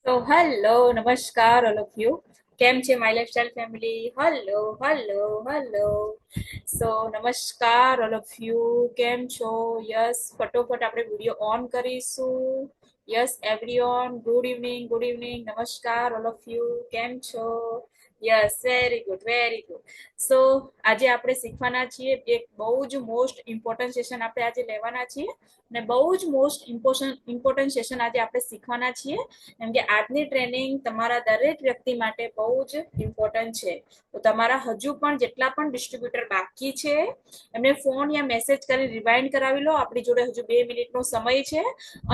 તો હેલો નમસ્કાર all of you. કેમ છે my lifestyle family? Hello hello hello. So નમસ્કાર ઓલ ઓફ યુ, કેમ છો? યસ, ફટોફટ આપણે વિડીયો ઓન કરીશું. Yes everyone, good evening, good evening, નમસ્કાર ઓલ ઓફ યુ, કેમ છો? Yes, very good, very good. So આજે આપણે શીખવાના છીએ, એક બહુ જ મોસ્ટ ઇમ્પોર્ટન્ટ સેશન આપણે આજે લેવાના છીએ ને બહુ જ મોસ્ટ ઇમ્પોર્ટન્ટ સેશન આજે આપણે શીખવાના છીએ, કેમ કે આજની ટ્રેનિંગ તમારા દરેક વ્યક્તિ માટે બહુ જ ઇમ્પોર્ટન્ટ છે. તો તમારા હજુ પણ જેટલા પણ ડિસ્ટ્રીબ્યુટર બાકી છે એમને ફોન યા મેસેજ કરી રિમાઇન્ડ કરાવી લો. આપણી જોડે હજુ 2 મિનિટનો સમય છે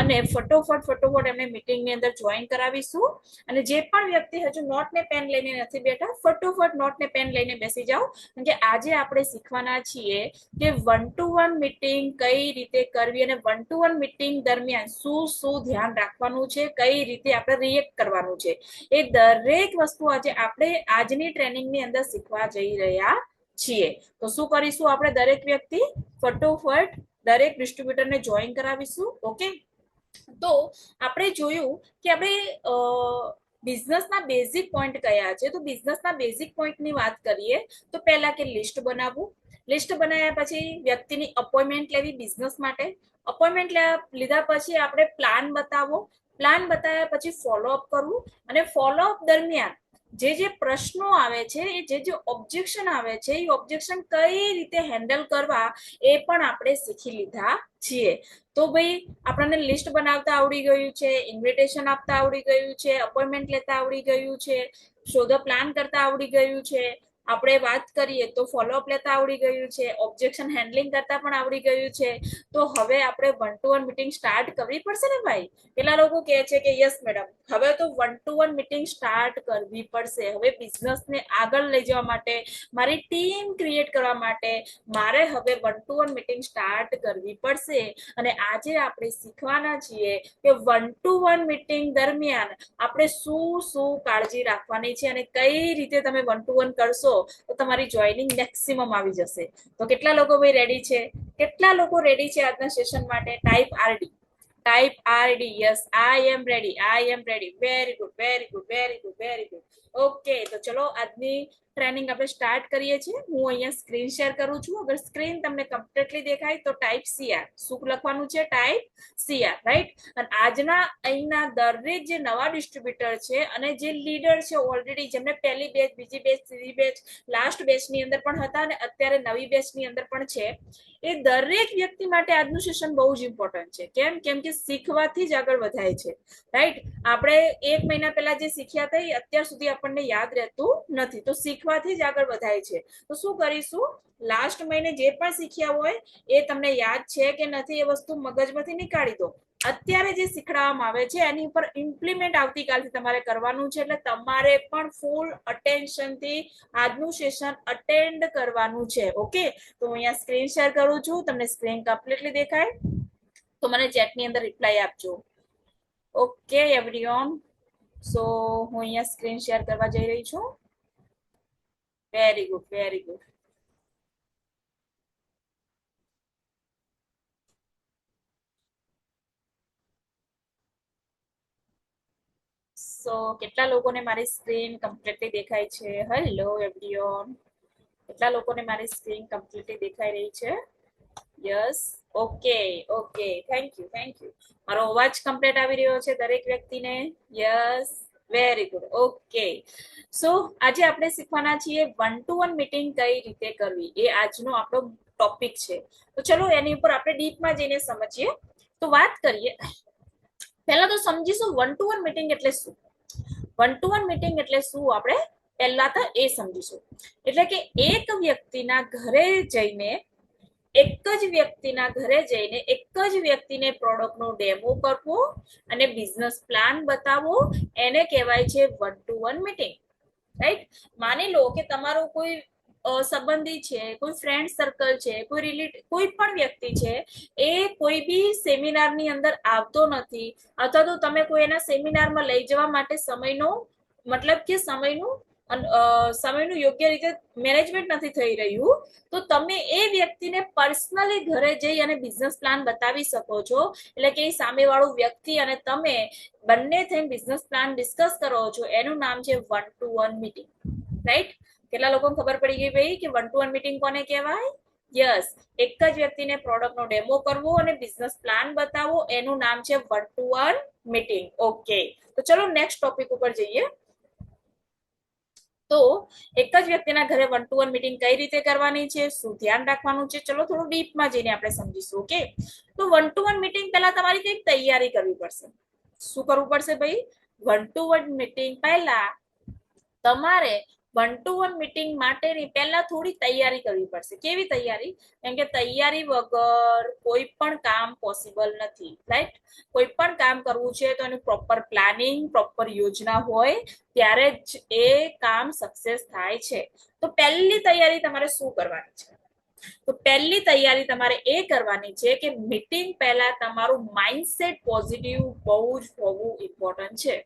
અને ફટોફટ એમને મીટિંગની અંદર જોઈન કરાવીશું. અને જે પણ વ્યક્તિ હજુ નોટ ને પેન લઈને નથી બેઠા, ફટોફટ નોટ ને પેન લઈને બેસી જાઓ, કેમ કે આજે આપણે શીખવાના છીએ કે 1-to-1 મીટિંગ કઈ રીતે કરવી અને 1-to-1 મીટિંગ દરમિયાન શું શું ધ્યાન રાખવાનું છે, કઈ રીતે આપણે રિએક્ટ કરવાનું છે. એ દરેક વસ્તુ આજે આપણે આજની ટ્રેનિંગની અંદર શીખવા જઈ રહ્યા છીએ. તો શું કરીશું આપણે? દરેક વ્યક્તિ ફટોફટ દરેક ડિસ્ટ્રીબ્યુટરને જોઈન કરાવીશું. ઓકે, તો આપણે જોયું કે આપણે બિઝનેસના બેઝિક પોઈન્ટ કયા છે. તો બિઝનેસના બેઝિક પોઈન્ટની વાત કરીએ તો પહેલા કે લિસ્ટ બનાવવું. લિસ્ટ બનાવ્યા પછી વ્યક્તિની અપોઇન્ટમેન્ટ લેવી બિઝનેસ માટે. અપોઇન્ટમેન્ટ લીધા પછી આપણે પ્લાન બતાવવો. પ્લાન બતાવ્યા પછી ફોલોઅપ કરવું અને ફોલોઅપ દરમિયાન જે પ્રશ્નો આવે છે, જે ઓબ્જેક્શન આવે છે, એ ઓબ્જેક્શન કઈ રીતે હેન્ડલ કરવા એ પણ આપણે શીખી લીધા છીએ. તો ભાઈ આપણને લિસ્ટ બનાવતા આવડી ગયું છે, ઇન્વિટેશન આપતા આવડી ગયું છે, અપોઇન્ટમેન્ટ લેતા આવડી ગયું છે, શોધો પ્લાન કરતા આવડી ગયું છે, આપણે વાત કરીએ તો ફોલોઅપ લેતા આવડી ગયું છે, ઓબ્જેક્શન હેન્ડલિંગ કરતા પણ આવડી ગયું છે. તો હવે આપણે 1-to-1 મીટિંગ સ્ટાર્ટ કરવી પડશે ને ભાઈ? પેલા લોકો કહે છે કે યસ મેડમ, હવે તો 1-to-1 મીટિંગ સ્ટાર્ટ કરવી પડશે. હવે બિઝનેસને આગળ લઈ જવા માટે, મારી ટીમ ક્રિએટ કરવા માટે મારે હવે 1-to-1 મીટિંગ સ્ટાર્ટ કરવી પડશે. અને આજે આપણે શીખવાના છીએ કે 1-to-1 મીટિંગ દરમિયાન આપણે શું શું કાળજી રાખવાની છે અને કઈ રીતે તમે 1-to-1 કરશો તો તમારી જોઈનિંગ મેક્સિમમ આવી જશે. તો કેટલા લોકો ભાઈ રેડી છે? કેટલા લોકો રેડી છે આજના સેશન માટે? Type RD, type RD. Yes, I am ready, I am ready. Very good, very good, very good, very good. Okay, તો ચલો આજની ટ્રેનિંગ આપણે સ્ટાર્ટ કરીએ છીએ. હું અહીંયા સ્ક્રીન શેર કરું છું. અગર સ્ક્રીન તમને કમ્પ્લીટલી દેખાય તો ટાઈપ સીઆર. શું લખવાનું છે? Type CR, right. અને આજના અહીંના દરેક જે નવા ડિસ્ટ્રીબ્યુટર છે અને જે લીડર છે ઓલરેડી, જેમને પહેલી બેચ, બીજી બેચ, ત્રીજી બેચ, લાસ્ટ બેચની અંદર પણ હતા અને અત્યારે નવી બેચની અંદર પણ છે, એ દરેક વ્યક્તિ માટે આજનું સેશન બહુ જ ઇમ્પોર્ટન્ટ છે. કેમ કે શીખવાથી જ આગળ વધાય છે, રાઈટ. આપણે 1 મહિના પહેલા જે શીખ્યા હતા એ અત્યાર સુધી આપણને યાદ રહેતું નથી. તો શીખવાથી જ આગળ વધાય છે. તો શું કરીશું? લાસ્ટ મહિને જે પણ શીખ્યા હોય એ તમને યાદ છે કે નથી એ વસ્તુ મગજમાંથી નીકાળી દો. અત્યારે જે શીખડાવવામાં આવે છે એની ઉપર ઇમ્પ્લિમેન્ટ આવતીકાલથી તમારે કરવાનું છે. એટલે તમારે પણ ફૂલ અટેન્શનથી આજનું સેશન અટેન્ડ કરવાનું છે. ઓકે, તો હું અહીંયા સ્ક્રીન શેર કરું છું. તમને સ્ક્રીન કમ્પ્લીટલી દેખાય તો મને ચેટની અંદર રિપ્લાય આપજો. ઓકે એવરીવન, સો હું અહીંયા સ્ક્રીન શેર કરવા જઈ રહી છું. Very good, very good. So કેટલા લોકોને મારી સ્ક્રીન કમ્પ્લીટલી દેખાય છે? હેલો એવરીવન, કેટલા લોકોને મારી સ્ક્રીન કમ્પ્લીટલી દેખાઈ રહી છે? Yes, okay okay, thank you, thank you. મારો અવાજ કમ્પ્લીટ આવી રહ્યો છે દરેક વ્યક્તિને? Yes, very good. ઓકે, સો આજે આપણે શીખવાના છીએ 1-to-1 મીટિંગ કઈ રીતે કરવી. એ આજનો આપણો ટોપિક છે. તો ચલો એની ઉપર આપણે ડીપમાં જઈને સમજીએ. તો વાત કરીએ, પહેલા તો સમજીશું 1-to-1 મીટિંગ એટલે શું. 1-to-1 મીટિંગ એટલે શું આપણે પહેલા તો એ સમજીશું. એટલે કે એક વ્યક્તિના ઘરે જઈને, એક જ વ્યક્તિના ઘરે જઈને એક જ વ્યક્તિને પ્રોડક્ટનો ડેમો કરવો અને બિઝનેસ પ્લાન બતાવવો, એને કહેવાય છે 1-to-1 મીટિંગ, રાઈટ. માની લો કે તમારું કોઈ સંબંધી છે, કોઈ ફ્રેન્ડ સર્કલ છે, કોઈ પણ વ્યક્તિ છે, એ કોઈ બી સેમિનારની અંદર આવતો નથી, અથવા તો તમે કોઈ એના સેમિનારમાં લઈ જવા માટે સમયનો મતલબ કે સમયનું સમયનું યોગ્ય રીતે મેનેજમેન્ટ નથી થઈ રહ્યું, તો તમે એ વ્યક્તિને પર્સનલી ઘરે જઈ અને બિઝનેસ પ્લાન બતાવી શકો છો. એટલે કે સામેવાળું વ્યક્તિ અને તમે બંને થઈને બિઝનેસ પ્લાન ડિસ્કસ કરો છો. એનું નામ છે 1-to-1 મીટિંગ. રાઈટ? કેટલા લોકોને ખબર પડી ગઈ ભાઈ કે 1-to-1 મીટિંગ કોને કહેવાય? યસ, એક જ વ્યક્તિને પ્રોડક્ટનો ડેમો કરવો અને બિઝનેસ પ્લાન બતાવો, એનું નામ છે 1-to-1 મીટિંગ. ઓકે, તો ચલો નેક્સ્ટ ટોપિક ઉપર જઈએ. તો એક જ વ્યક્તિના ઘરે 1-to-1 મીટિંગ કઈ રીતે કરવાની છે, શું ધ્યાન રાખવાનું છે, ચલો થોડું ડીપમાં જઈને આપણે સમજીશું. ઓકે, તો 1-to-1 મીટિંગ પહેલા તમારી કઈક તૈયારી કરવી પડશે. શું કરવું પડશે ભાઈ? 1-to-1 મીટિંગ પહેલા તમારે 1-to-1 મીટિંગ માટેની પહેલા થોડી તૈયારી કરવી પડશે. કેવી તૈયારી? કેમ કે તૈયારી વગર કોઈ પણ કામ પોસિબલ નથી. રાઈટ? કોઈ પણ કામ કરવું છે તો એનું પ્રોપર પ્લાનિંગ, પ્રોપર યોજના હોય ત્યારે જ એ કામ સક્સેસ થાય છે. તો પહેલી તૈયારી તમારે શું કરવાની છે? તો પહેલી તૈયારી તમારે એ કરવાની છે કે મીટિંગ પહેલા તમારું માઇન્ડસેટ પોઝિટિવ બહુ જ હોવું ઇમ્પોર્ટન્ટ છે.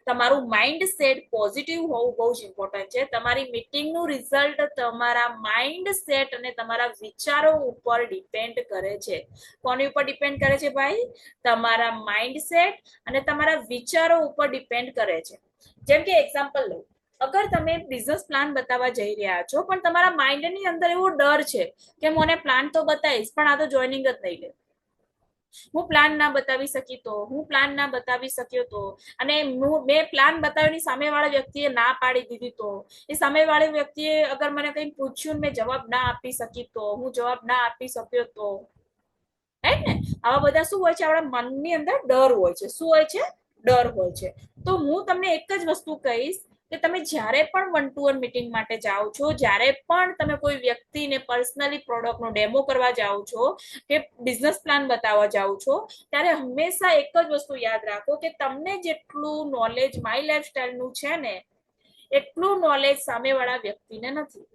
તમારું માઇન્ડ સેટ પોઝિટિવ હોવું બહુ જ ઇમ્પોર્ટન્ટ છે. તમારી મીટિંગનું રિઝલ્ટ તમારા માઇન્ડ સેટ અને તમારા વિચારો ઉપર ડિપેન્ડ કરે છે. કોની ઉપર ડિપેન્ડ કરે છે ભાઈ? તમારા માઇન્ડ સેટ અને તમારા વિચારો ઉપર ડિપેન્ડ કરે છે. જેમ કે એક્ઝામ્પલ લો, અગર તમે બિઝનેસ પ્લાન બતાવવા જઈ રહ્યા છો પણ તમારા માઇન્ડની અંદર એવો ડર છે કે મને પ્લાન તો બતાવીશ પણ આ તો જોઈનિંગ જ નહીં લે, હું પ્લાન ના બતાવી શકી તો, હું પ્લાન ના બતાવી શક્યો તો, અને મેં પ્લાન બતાવીને સામેવાળા વ્યક્તિએ ના પાડી દીધી તો, એ સામેવાળી વ્યક્તિએ અગર મને કંઈ પૂછ્યું મેં જવાબ ના આપી શકી તો, હું જવાબ ના આપી શક્યો તો, રાઈટ ને? આવા બધા શું હોય છે? આપણા મનની અંદર ડર હોય છે. શું હોય છે? ડર હોય છે. તો હું તમને એક જ વસ્તુ કહીશ કે તમે જ્યારે પણ 1-to-1 મીટિંગ માટે જાઓ છો, જ્યારે પણ તમે કોઈ વ્યક્તિને પર્સનલી પ્રોડક્ટનો ડેમો કરવા જાઓ છો કે બિઝનેસ પ્લાન બતાવવા જાઓ છો, ત્યારે હંમેશા એક જ વસ્તુ યાદ રાખો કે તમને જેટલું નોલેજ માય લાઈફસ્ટાઈલનું છે ને, એટલું નોલેજ સામેવાળા વ્યક્તિને નથી.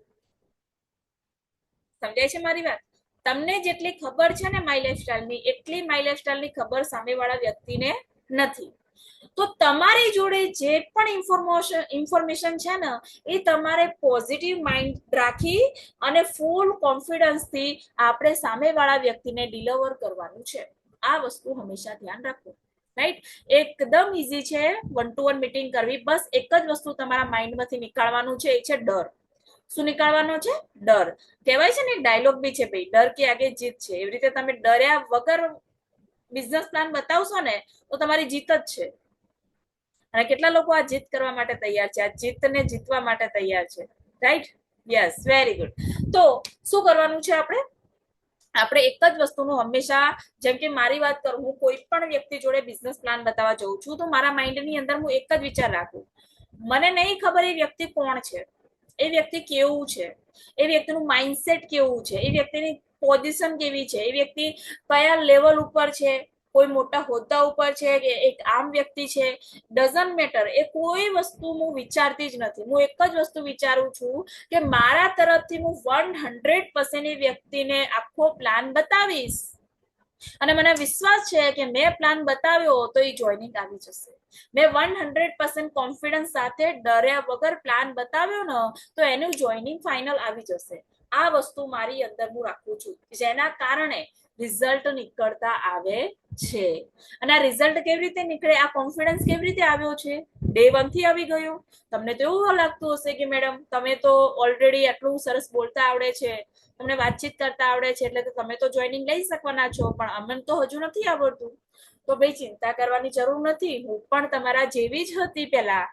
સમજાય છે મારી વાત? તમને જેટલી ખબર છે ને માય લાઈફસ્ટાઈલની, એટલી માય લાઈફસ્ટાઈલની ખબર સામેવાળા વ્યક્તિને નથી. તો તમારી જોડે જે પણ ઇન્ફોર્મેશન છે ને, એ તમારે પોઝિટિવ માઇન્ડ રાખી અને ફૂલ કોન્ફિડન્સથી આપણે સામેવાળા વ્યક્તિને ડિલિવર કરવાનું છે. આ વસ્તુ હંમેશા ધ્યાન રાખો. રાઈટ? એકદમ ઈઝી છે 1-to-1 મીટિંગ કરવી. બસ એક જ વસ્તુ તમારા માઇન્ડમાંથી નીકાળવાનું છે, એ છે ડર. શું નીકાળવાનો છે? ડર. કહેવાય છે ને ડાયલોગ બી છે ભાઈ, ડર કે આગે જીત છે. એવી રીતે તમે ડર્યા વગર બિઝનેસ પ્લાન બતાવશો ને તો તમારી જીત જ છે. અને કેટલા લોકો આ જીત કરવા માટે તૈયાર છે? આ જીતને જીતવા માટે તૈયાર છે. રાઈટ? Yes, very good. તો શું કરવાનું છે આપણે? આપણે એક જ વસ્તુનું હંમેશા, જેમ કે મારી વાત કરું, હું કોઈ પણ વ્યક્તિ જોડે બિઝનેસ પ્લાન બતાવવા જઉં છું તો મારા માઇન્ડની અંદર હું એક જ વિચાર રાખું, મને નહીં ખબર એ વ્યક્તિ કોણ છે, એ વ્યક્તિ કેવું છે, એ વ્યક્તિનું માઇન્ડસેટ કેવું છે, એ વ્યક્તિની પોઝિશન કેવી છે, એ વ્યક્તિ કયા લેવલ ઉપર છે, કોઈ મોટા હોદ્દા ઉપર છે કે એક આમ વ્યક્તિ છે, ડઝન્ટ મેટર. એ કોઈ વસ્તુ હું વિચારતી જ નથી. હું એક જ વસ્તુ વિચારું છું કે મારા તરફથી હું 100% એ વ્યક્તિને આખો પ્લાન બતાવીશ અને મને વિશ્વાસ છે કે મેં પ્લાન બતાવ્યો તો એ જોઈનિંગ આવી જશે. મેં 100% કોન્ફિડન્સ સાથે ડર્યા વગર પ્લાન બતાવ્યો ને તો એનું જોઈનિંગ ફાઇનલ આવી જશે. આ વસ્તુ મારી અંદર હું રાખું છું, જેના કારણે રિઝલ્ટ નીકળતા આવે છે. અને આ રિઝલ્ટ કેવી રીતે નીકળે? આ કોન્ફિડન્સ કેવી રીતે આવ્યો છે? ડે 1 થી આવી ગયો. તમને તો એવું લાગતું હશે કે મેડમ તમે તો ઓલરેડી આટલું સરસ બોલતા આવડે છે, તમને વાતચીત કરતા આવડે છે, એટલે તમે તો જોઈનિંગ લઈ શકવાના છો, પણ અમને તો હજુ નથી આવડતું. તો ભાઈ ચિંતા કરવાની જરૂર નથી. હું પણ તમારા જેવી જ હતી પહેલા.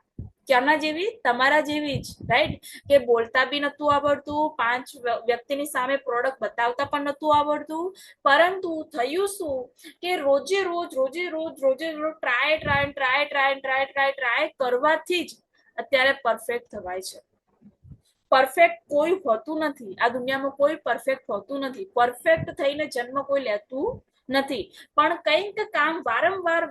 ક્યાંના જેવી? તમારા જેવી જ. રાઈટ? કે બોલતા બી નતું આવડતું, 5 વ્યક્તિની સામે પ્રોડક્ટ બતાવતા પણ નતું આવડતું, પરંતુ થયું શું કે રોજે રોજ ટ્રાય કરવાથી જ અત્યારે પરફેક્ટ થવાય છે. પરફેક્ટ કોઈ હોતું નથી આ દુનિયામાં, કોઈ પરફેક્ટ હોતું નથી. પરફેક્ટ થઈને જન્મ કોઈ લેતું નથી, પણ કંઈક કામ વારંવાર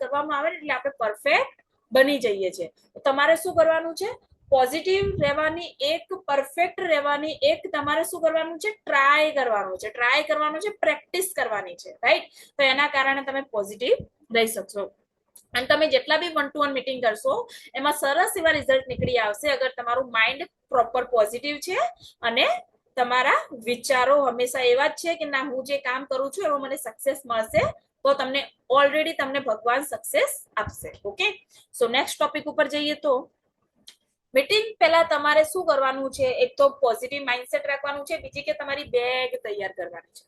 કરવામાં આવે એટલે આપણે પરફેક્ટ બની જઈએ છીએ. તમારે શું કરવાનું છે? પોઝિટિવ રહેવાની, એક પરફેક્ટ રહેવાની, એક તમારે શું કરવાનું છે? ટ્રાય કરવાનું છે, પ્રેક્ટિસ કરવાની છે. રાઈટ? તો એના કારણે તમે પોઝિટિવ રહી શકશો. અને તમે જેટલા બી 1-to-1 મીટિંગ કરશો એમાં સરસ એવા રિઝલ્ટ નીકળી આવશે અગર તમારું માઇન્ડ પ્રોપર પોઝિટિવ છે અને તમારા વિચારો હંમેશા એવા જ છે કે ના હું જે કામ કરું છું એમાં મને સક્સેસ મળશે, તો તમને ઓલરેડી તમને ભગવાન સક્સેસ આપશે. ઓકે, સો નેક્સ્ટ ટોપિક ઉપર જઈએ તો મીટિંગ પહેલા તમારે શું કરવાનું છે? એક તો પોઝિટિવ માઇન્ડસેટ રાખવાનું છે, બીજી કે તમારી બેગ તૈયાર કરવાની છે.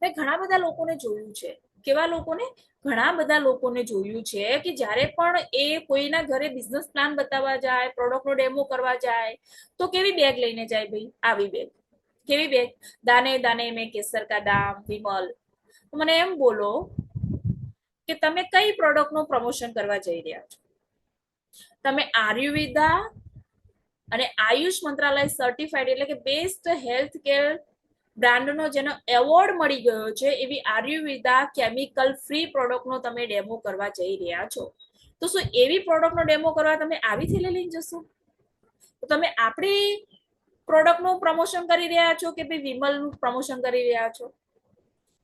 મેં ઘણા બધા લોકોને જોયું છે, કેવા લોકોને? ઘણા બધા લોકોને જોયું છે કે જ્યારે પણ એ કોઈના ઘરે બિઝનેસ પ્લાન બતાવવા જાય, પ્રોડક્ટનો ડેમો કરવા જાય, તો કેવી બેગ લઈને જાય ભાઈ? આવી બેગ. કેવી બેગ? દાને દાને મેં કેસર કા દામ, વિમલ. મને એમ બોલો કે તમે કઈ પ્રોડક્ટનું પ્રમોશન કરવા જઈ રહ્યા છો? તમે આયુર્વેદા અને આયુષ મંત્રાલય સર્ટિફાઈડ એટલે કે બેસ્ટ હેલ્થ કેર બ્રાન્ડનો જેનો એવોર્ડ મળી ગયો છે એવી આયુર્વેદા કેમિકલ ફ્રી પ્રોડક્ટનો તમે ડેમો કરવા જઈ રહ્યા છો, તો શું એવી પ્રોડક્ટનો ડેમો કરવા તમે આવી થેલી લઈને જશો? તો તમે આપણી પ્રોડક્ટનું પ્રમોશન કરી રહ્યા છો કે ભાઈ વિમલનું પ્રમોશન કરી રહ્યા છો?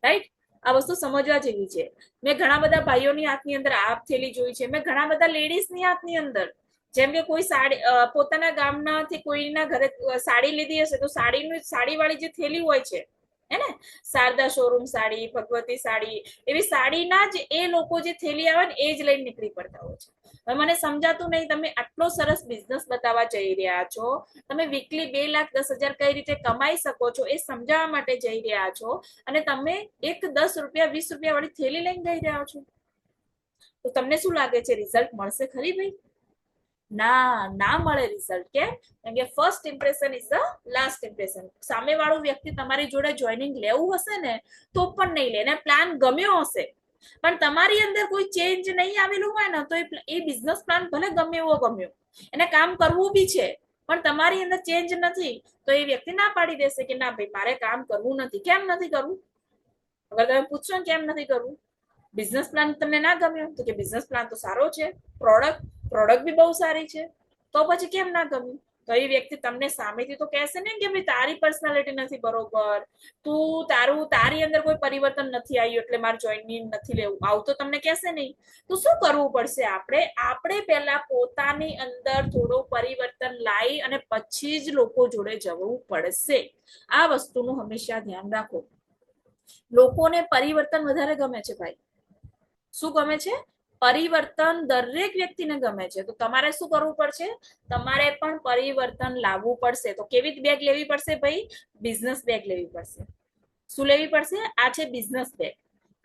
રાઈટ? આ વસ્તુ સમજવા જેવી છે. મેં ઘણા બધા ભાઈઓની હાથની અંદર આ થેલી જોઈ છે, મેં ઘણા બધા લેડીઝની હાથની અંદર, જેમ કે કોઈ સાડી પોતાના ગામનાથી કોઈના ઘરે સાડી લીધી હશે તો સાડી વાળી જે થેલી હોય છે હે ને, શારદા શોરૂમ સાડી, ભગવતી સાડી, એવી સાડીના જ એ લોકો જે થેલી આવે ને એ જ લઈને નીકળી પડતા હોય છે. હવે મને સમજાતું નહીં, તમે આટલો સરસ બિઝનેસ બતાવવા જઈ રહ્યા છો, તમે વીકલી 2,10,000 કઈ રીતે કમાઈ શકો છો એ સમજાવવા માટે જઈ રહ્યા છો, અને તમે એક 10 રૂપિયા 20 રૂપિયા વાળી થેલી લઈને જઈ રહ્યા છો, તો તમને શું લાગે છે રિઝલ્ટ મળશે ખરી ભાઈ? ના મળે રિઝલ્ટ. કેમ? કેમ કે first impression is the last impression. સામે વાળું વ્યક્તિ તમારી જોડે જોઈનિંગ લેવું હશે ને તો પણ નહીં લે, એને પ્લાન ગમ્યો હશે પણ તમારી અંદર કોઈ ચેન્જ નહીં આવેલું હોય ને તો એ બિઝનેસ પ્લાન ભલે ગમે એવો ગમ્યો, એને કામ કરવું બી છે પણ તમારી અંદર ચેન્જ નથી, તો એ વ્યક્તિ ના પાડી દેશે કે ના ભાઈ મારે કામ કરવું નથી. કેમ નથી કરવું? અગર તમે પૂછશો ને કેમ નથી કરવું, બિઝનેસ પ્લાન તમને ના ગમ્યો તો કે બિઝનેસ પ્લાન તો સારો છે, પ્રોડક્ટ બી બહુ સારી છે, તો પછી કેમ ના ગમ્યું? તો એ વ્યક્તિ તમને સામેથી તો કહેશે ને કે ભાઈ તારી પર્સનાલિટી નથી બરોબર, તારી અંદર કોઈ પરિવર્તન નથી આવ્યું એટલે મારે જોઈનિંગ નથી લેવું, આવું તો તમને કહેશે નહીં. તો શું કરવું પડશે? આપણે પહેલા પોતાની અંદર થોડું પરિવર્તન લાવી અને પછી જ લોકો જોડે જવું પડશે. આ વસ્તુનું હંમેશા ધ્યાન રાખો. લોકોને પરિવર્તન વધારે ગમે છે ભાઈ. શું ગમે છે? પરિવર્તન દરેક વ્યક્તિને ગમે છે. તો તમારે શું કરવું પડશે? તમારે પણ પરિવર્તન લાવવું પડશે. તો કેવી બેગ લેવી પડશે ભાઈ? બિઝનેસ બેગ લેવી પડશે. શું લેવી પડશે? આ છે બિઝનેસ બેગ.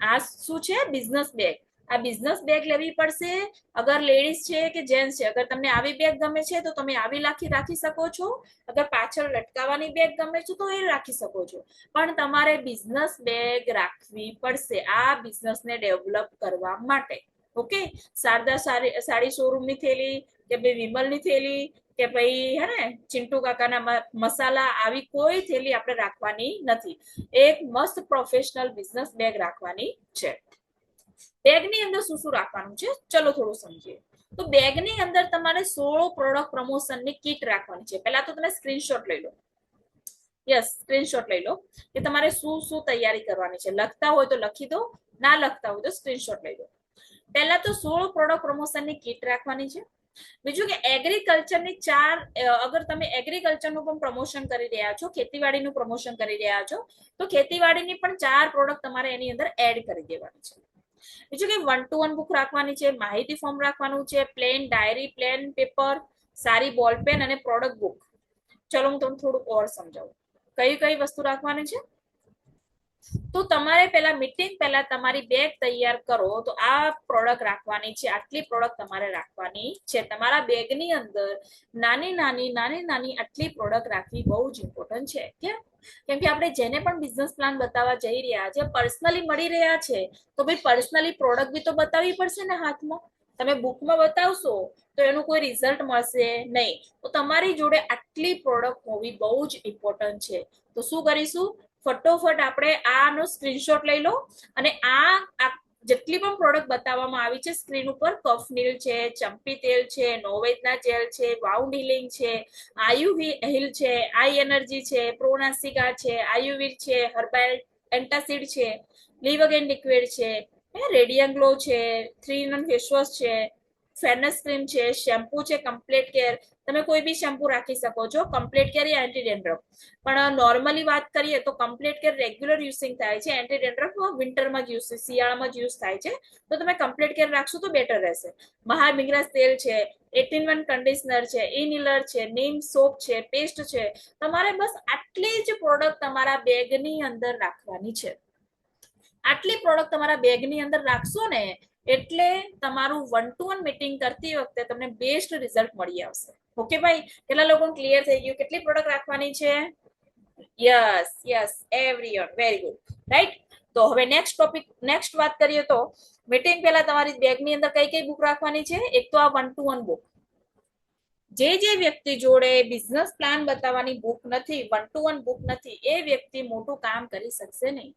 આ શું છે? Business bag. આ બિઝનેસ બેગ લેવી પડશે. અગર લેડીઝ છે કે જેન્ટ્સ છે, અગર તમને આવી બેગ ગમે છે તો તમે આવી રાખી શકો છો, અગર પાછળ લટકાવવાની બેગ ગમે છે તો એ રાખી શકો છો, પણ તમારે બિઝનેસ બેગ રાખવી પડશે આ બિઝનેસને ડેવલપ કરવા માટે. ઓકે, શારદા સાડી શોરૂમની થેલી કે ભાઈ વિમલની થેલી કે ભાઈ હે ને ચિંટુ કાકાના મસાલા, આવી કોઈ થેલી આપણે રાખવાની નથી. એક મસ્ત પ્રોફેશનલ બિઝનેસ બેગ રાખવાની છે. બેગની અંદર શું શું રાખવાનું છે ચલો થોડું સમજીએ. તો બેગની અંદર તમારે 16 પ્રોડક્ટ પ્રમોશનની કીટ રાખવાની છે. પહેલા તો તમે સ્ક્રીનશોટ લઈ લો. યસ, સ્ક્રીનશોટ લઈ લો કે તમારે શું શું તૈયારી કરવાની છે. લખતા હોય તો લખી દો, ના લખતા હોય તો સ્ક્રીનશોટ લઈ લો. પહેલા તો 16 પ્રોડક્ટ પ્રમોશનની કીટ રાખવાની છે. બીજું કે એગ્રીકલ્ચરની અગર તમે એગ્રીકલ્ચરનું પણ પ્રમોશન કરી રહ્યા છો, ખેતીવાડીનું પ્રમોશન કરી રહ્યા છો, તો ખેતીવાડીની પણ 4 પ્રોડક્ટ તમારે એની અંદર એડ કરી દેવાની છે. બીજું કે 1-to-1 બુક રાખવાની છે, માહિતી ફોર્મ રાખવાનું છે, પ્લેન ડાયરી, પ્લેન પેપર, સારી બોલ પેન અને પ્રોડક્ટ બુક. ચલો હું તમને થોડુંક ઓર સમજાવું કઈ કઈ વસ્તુ રાખવાની છે. તો તમારે પહેલા મીટિંગ પહેલા તમારી બેગ તૈયાર કરો તો આ પ્રોડક્ટ રાખવાની છે, આટલી પ્રોડક્ટ તમારે રાખવાની છે. તમારા બેગની અંદર નાની આટલી પ્રોડક્ટ રાખવી બહુ જ ઇમ્પોર્ટન્ટ છે. કેમ કે આપણે જેને પણ બિઝનેસ પ્લાન બતાવવા જઈ રહ્યા છે, પર્સનલી મળી રહ્યા છે, તો ભાઈ પર્સનલી પ્રોડક્ટ બી તો બતાવવી પડશે ને હાથમાં. તમે બુકમાં બતાવશો તો એનું કોઈ રિઝલ્ટ મળશે નહીં. તો તમારી જોડે આટલી પ્રોડક્ટ હોવી બહુ જ ઇમ્પોર્ટન્ટ છે. તો શું કરીશું? ફટોફટ આપણે આનો સ્ક્રીનશોટ લઈ લો અને આ જેટલી પણ પ્રોડક્ટ બતાવવામાં આવી છે સ્ક્રીન ઉપર, કફનીલ છે, ચંપી તેલ છે, નોવેદના જેલ છે, વાઉન્ડ હીલિંગ છે, આયુ હીલ છે, આઈ એનર્જી છે, પ્રોનાસિકા છે, આયુવીર છે, હર્બલ એન્ટાસિડ છે, લીવગેન લિક્વિડ છે, રેડિયન ગ્લો છે, 3 in 1 ફેસ વોશ છે, ફેરનેસ ક્રીમ છે, શેમ્પુ છે કમ્પ્લીટ કેર. તમે કોઈ બી શેમ્પુ રાખી શકો છો. કમ્પ્લીટ કેર એ એન્ટી ડેન્ડ્રફ, પણ નોર્મલી વાત કરીએ તો કમ્પ્લીટ કેર રેગ્યુલર યુઝિંગ થાય છે. એન્ટી ડેન્ડ્રફ વિન્ટરમાં જ યુઝ, શિયાળામાં જ યુઝ થાય છે. તો તમે કમ્પ્લીટ કેર રાખશો તો બેટર રહેશે. મહાબિંગરાજ તેલ છે, 18 in 1 કન્ડિશનર છે, ઇનીલર છે, નીમ સોપ છે, પેસ્ટ છે. તમારે બસ આટલી જ પ્રોડક્ટ તમારા બેગની અંદર રાખવાની છે. આટલી પ્રોડક્ટ તમારા બેગની અંદર રાખશો ને એટલે તમારું 1-to-1 મીટિંગ કરતી વખતે તમને બેસ્ટ રિઝલ્ટ મળી આવશે. ઓકે ભાઈ, કેટલા લોકોને ક્લિયર થઈ ગયું? કેટલી પ્રોડક્ટ રાખવાની છે? Yes yes, everyone, very good, right. તો હવે નેક્સ્ટ વાત કરીએ તો મીટિંગ પહેલા તમારી બેગની અંદર કઈ કઈ બુક રાખવાની છે? એક તો આ 1-to-1 બુક. જે વ્યક્તિ જોડે બિઝનેસ પ્લાન બતાવવાની બુક નથી, 1-to-1 બુક નથી, એ વ્યક્તિ મોટું કામ કરી શકશે નહીં.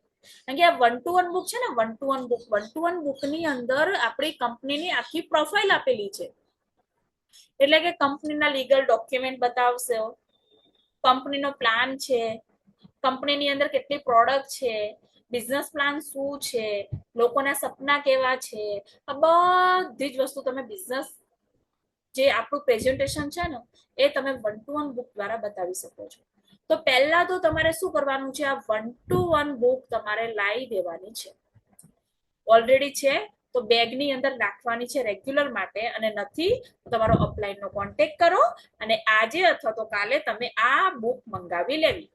કારણ કે આ 1-to-1 બુક છે ને, 1-to-1 બુકની અંદર આપણી કંપનીની આખી પ્રોફાઇલ આપેલી છે. એટલે કે કંપનીના લીગલ ડોક્યુમેન્ટ બતાવશે, કંપનીનો પ્લાન છે, કંપનીની અંદર કેટલી પ્રોડક્ટ છે, બિઝનેસ પ્લાન શું છે, લોકોના સપના કેવા છે, આ બધી જ વસ્તુ તમે બિઝનેસ જે આપણું પ્રેઝન્ટેશન છે ને એ તમે 1-to-1 બુક દ્વારા બતાવી શકો છો. તો પહેલા તો તમારે શું કરવાનું છે? આ 1-to-1 બુક તમારે લાવી દેવાની છે. ઓલરેડી છે તો બેગની અંદર રાખવાની છે રેગ્યુલર માટે, અને નથી તો તમારો અપલાઈનનો કોન્ટેક્ટ કરો અને આજે અથવા તો કાલે તમે આ બુક મંગાવી લેવી.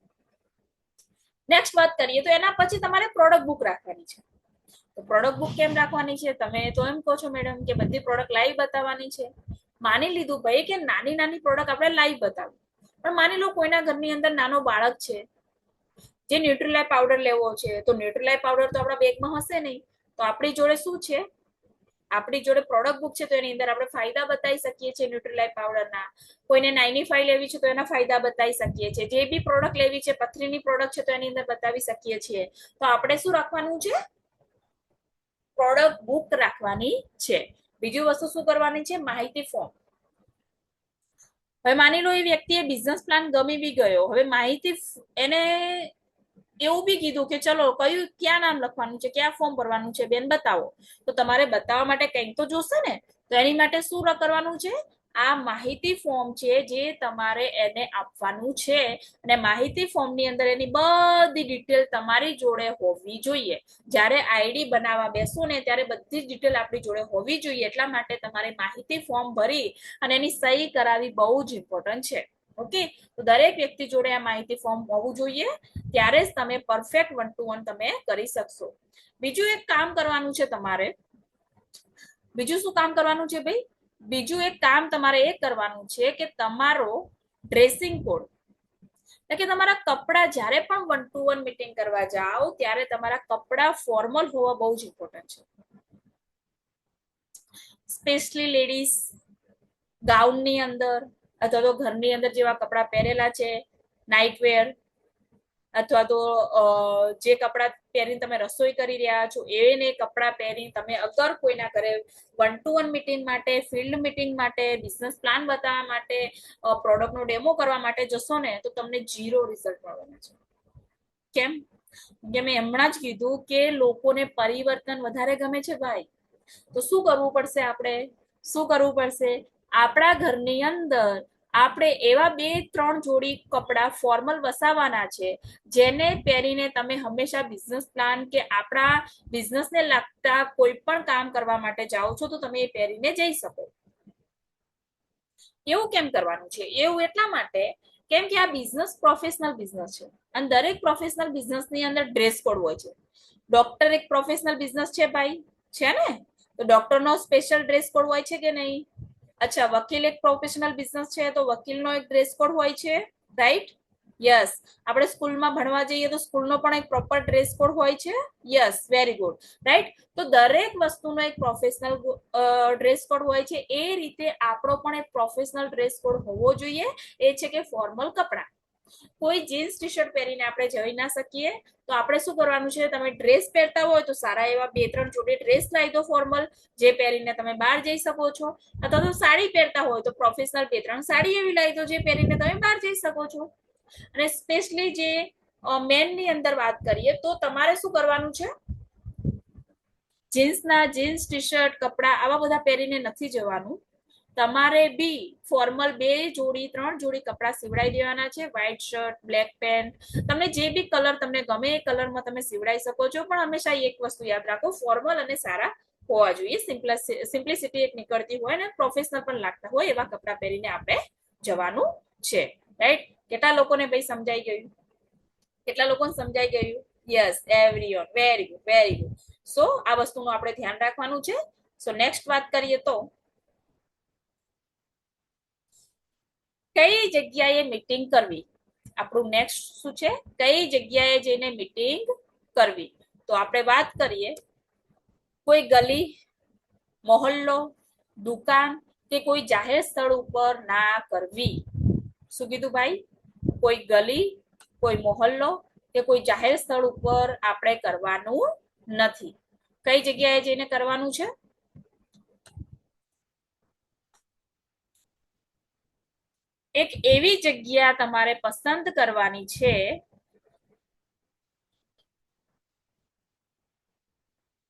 નેક્સ્ટ વાત કરીએ તો એના પછી તમારે પ્રોડક્ટ બુક રાખવાની છે. તો પ્રોડક્ટ બુક કેમ રાખવાની છે? તમે તો એમ કહો છો મેડમ કે બધી પ્રોડક્ટ લાઈવ બતાવવાની છે. માની લીધું ભાઈ કે નાની નાની પ્રોડક્ટ આપણે લાઈવ બતાવી, પણ માની લો કોઈના ઘરની અંદર નાનો બાળક છે જે ન્યુટ્રીલાઇટ પાવડર લેવો છે, તો ન્યુટ્રીલાઇટ પાવડર તો આપણા બેગમાં હશે નહીં. તો આપણી જોડે શું છે? આપણી જોડે પ્રોડક્ટ બુક છે, તો એની અંદર આપણે ફાયદા બતાવી શકીએ છીએ ન્યુટ્રીલાઇટ પાવડરના. કોઈને 95 લેવી છે તો એના ફાયદા બતાવી શકીએ છીએ. જે બી પ્રોડક્ટ લેવી છે, પથરીની પ્રોડક્ટ છે તો એની અંદર બતાવી શકીએ છીએ. તો આપણે શું રાખવાનું છે? પ્રોડક્ટ બુક રાખવાની છે. બીજું વસ્તુ શું કરવાની છે? માહિતી ફોર્મ. હવે માની લો એ વ્યક્તિએ બિઝનેસ પ્લાન ગમી બી ગયો, હવે માહિતી એને એવું બી કીધું કે ચલો કયું ક્યાં નામ લખવાનું છે, ક્યાં ફોર્મ ભરવાનું છે બેન બતાવો. તો તમારે બતાવવા માટે કંઈક તો જોશે ને. તો એની માટે શું કરવાનું છે? આ માહિતી ફોર્મ છે જે તમારે એને આપવાનું છે, અને માહિતી ફોર્મની અંદર એની બધી ડિટેલ તમારી જોડે હોવી જોઈએ. જ્યારે આઈડી બનાવવા બેસો ને ત્યારે બધી જ ડિટેલ આપણી જોડે હોવી જોઈએ. એટલા માટે તમારે માહિતી ફોર્મ ભરી અને એની સહી કરાવી બહુ જ ઇમ્પોર્ટન્ટ છે. ઓકે, તો દરેક વ્યક્તિ જોડે આ માહિતી ફોર્મ હોવું જોઈએ, ત્યારે જ તમે પરફેક્ટ 1-to-1 તમે કરી શકશો. બીજું એક કામ કરવાનું છે તમારે. બીજું શું કામ કરવાનું છે ભાઈ? બીજું એક કામ તમારે એ કરવાનું છે કે તમારો ડ્રેસિંગ કોડ, એટલે કે તમારા કપડા જ્યારે પણ 1-to-1 મીટિંગ કરવા જાઓ ત્યારે તમારા કપડા ફોર્મલ હોવા બહુ જ ઇમ્પોર્ટન્ટ છે. સ્પેશિયલી લેડીઝ ગાઉનની અંદર અથવા તો ઘરની અંદર જેવા કપડા પહેરેલા છે, નાઇટવેર, અથવા તો જે કપડા પહેરીને તમે રસોઈ કરી રહ્યા છો એને કપડા પહેરી તમે અગર કોઈના ઘરે 1-to-1 મીટિંગ માટે, ફિલ્ડ મીટિંગ માટે, બિઝનેસ પ્લાન બતાવવા માટે, પ્રોડક્ટનો ડેમો કરવા માટે જશો ને તો તમને 0 રિઝલ્ટ મળવાના છે. કેમ? કે મેં હમણાં જ કીધું કે લોકોને પરિવર્તન વધારે ગમે છે ભાઈ. તો શું કરવું પડશે? આપણે શું કરવું પડશે? આપણા ઘરની અંદર આપણે એવા 2-3 જોડી કપડા ફોર્મલ વસાવવાના છે જેને પહેરીને તમે હંમેશા બિઝનેસ પ્લાન કે આપણા બિઝનેસને લગતા કોઈ પણ કામ કરવા માટે જાઓ છો તો તમે એ પહેરીને જઈ શકો. એવું કેમ કરવાનું છે? એવું એટલા માટે કેમ કે આ બિઝનેસ પ્રોફેશનલ બિઝનેસ છે, અને દરેક પ્રોફેશનલ બિઝનેસની અંદર ડ્રેસ કોડ હોય છે. ડોક્ટર એક પ્રોફેશનલ બિઝનેસ છે ભાઈ, છે ને? તો ડોક્ટરનો સ્પેશિયલ ડ્રેસ કોડ હોય છે કે નહીં? અચ્છા, વકીલ એક પ્રોફેશનલ બિઝનેસ છે તો વકીલનો એક ડ્રેસ કોડ હોય છે, રાઈટ? યસ. આપણે સ્કૂલમાં ભણવા જઈએ તો સ્કૂલનો પણ એક પ્રોપર ડ્રેસ કોડ હોય છે. Yes, very good, right. તો દરેક વસ્તુનો એક પ્રોફેશનલ ડ્રેસ કોડ હોય છે. એ રીતે આપણો પણ એક પ્રોફેશનલ ડ્રેસ કોડ હોવો જોઈએ. એ છે કે ફોર્મલ કપડા. કોઈ જીન્સ ટી શર્ટ પહેરીને આપણે જઈ ના શકીએ. તો આપણે શું કરવાનું છે? તમે ડ્રેસ પહેરતા હોય તો સારા એવા 2-3 જોડી ડ્રેસ લાવી દો ફોર્મલ, જે પહેરીને તમે બહાર જઈ શકો છો. અથવા તો સાડી પહેરતા હોય તો પ્રોફેશનલ 2-3 સાડી એવી લાવી દો જે પહેરીને તમે બહાર જઈ શકો છો. અને સ્પેશિયલી જે મેનની અંદર વાત કરીએ તો તમારે શું કરવાનું છે? જીન્સ ટી શર્ટ કપડા આવા બધા પહેરીને નથી જવાનું. તમારે બી ફોર્મલ 2 જોડી 3 જોડી કપડા સીવડાવી દેવાના છે. વ્હાઈટ શર્ટ, બ્લેક પેન્ટ, તમને જે બી કલર તમને ગમે એ કલરમાં તમે સીવડાવી શકો છો. પણ હંમેશા એક વસ્તુ યાદ રાખો, ફોર્મલ અને સારા હોવા જોઈએ. સિમ્પ્લિસિટી એક નીકળતી હોય ને પ્રોફેશનલ પણ લાગતા હોય એવા કપડા પહેરીને આપણે જવાનું છે. રાઈટ? કેટલા લોકોને ભાઈ સમજાઈ ગયું? કેટલા લોકોને સમજાઈ ગયું? Yes, everyone. Very good, very good. So આ વસ્તુનું આપણે ધ્યાન રાખવાનું છે. સો નેક્સ્ટ વાત કરીએ તો કઈ જગ્યાએ મીટિંગ કરવી. આપણું નેક્સ્ટ શું છે? કઈ જગ્યાએ જઈને મીટિંગ કરવી. તો આપણે વાત કરીએ કોઈ ગલી, મોહલ્લો, દુકાન કે કોઈ જાહેર સ્થળ ઉપર ના કરવી. શું કીધું ભાઈ? કોઈ ગલી, કોઈ મોહલ્લો કે કોઈ જાહેર સ્થળ ઉપર આપણે કરવાનું નથી. કઈ જગ્યાએ જઈને કરવાનું છે? એક એવી જગ્યા તમારે પસંદ કરવાની છે.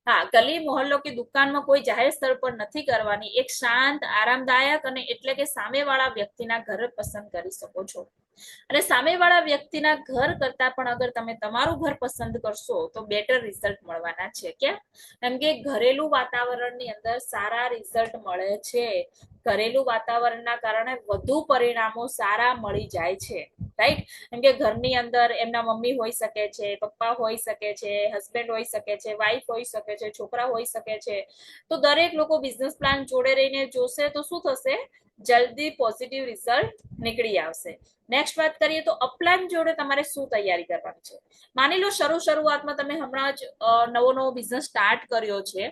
હા, ગલી, મોહલ્લો કે દુકાનમાં કોઈ જાહેર સ્થળ પર નથી કરવાની. એક શાંત, આરામદાયક અને એટલે કે સામેવાળા વ્યક્તિના ઘર પસંદ કરી શકો છો. અને સામેવાળા વ્યક્તિના ઘર કરતા પણ અગર તમે તમારું ઘર પસંદ કરશો તો બેટર રિઝલ્ટ મળવાના છે. કેમ કે ઘરેલું વાતાવરણની અંદર સારા રિઝલ્ટ મળે છે. ઘરેલું વાતાવરણના કારણે વધુ પરિણામો સારા મળી જાય છે. રાઈટ? કેમ કે ઘરની અંદર એમના મમ્મી હોઈ શકે છે, પપ્પા હોઈ શકે છે, હસબન્ડ હોઈ શકે છે, વાઈફ હોઈ શકે છે, છોકરા હોઈ શકે છે. તો દરેક લોકો બિઝનેસ પ્લાન જોડે રહીને જોશે તો શું થશે? જલ્દી પોઝિટિવ રિઝલ્ટ નીકળી આવશે. નેક્સ્ટ વાત કરીએ તો અપલાઈન જોડે તમારે શું તૈયારી કરવાની છે. માની લો શરૂઆતમાં તમે હમણાં જ નવો બિઝનેસ સ્ટાર્ટ કર્યો છે.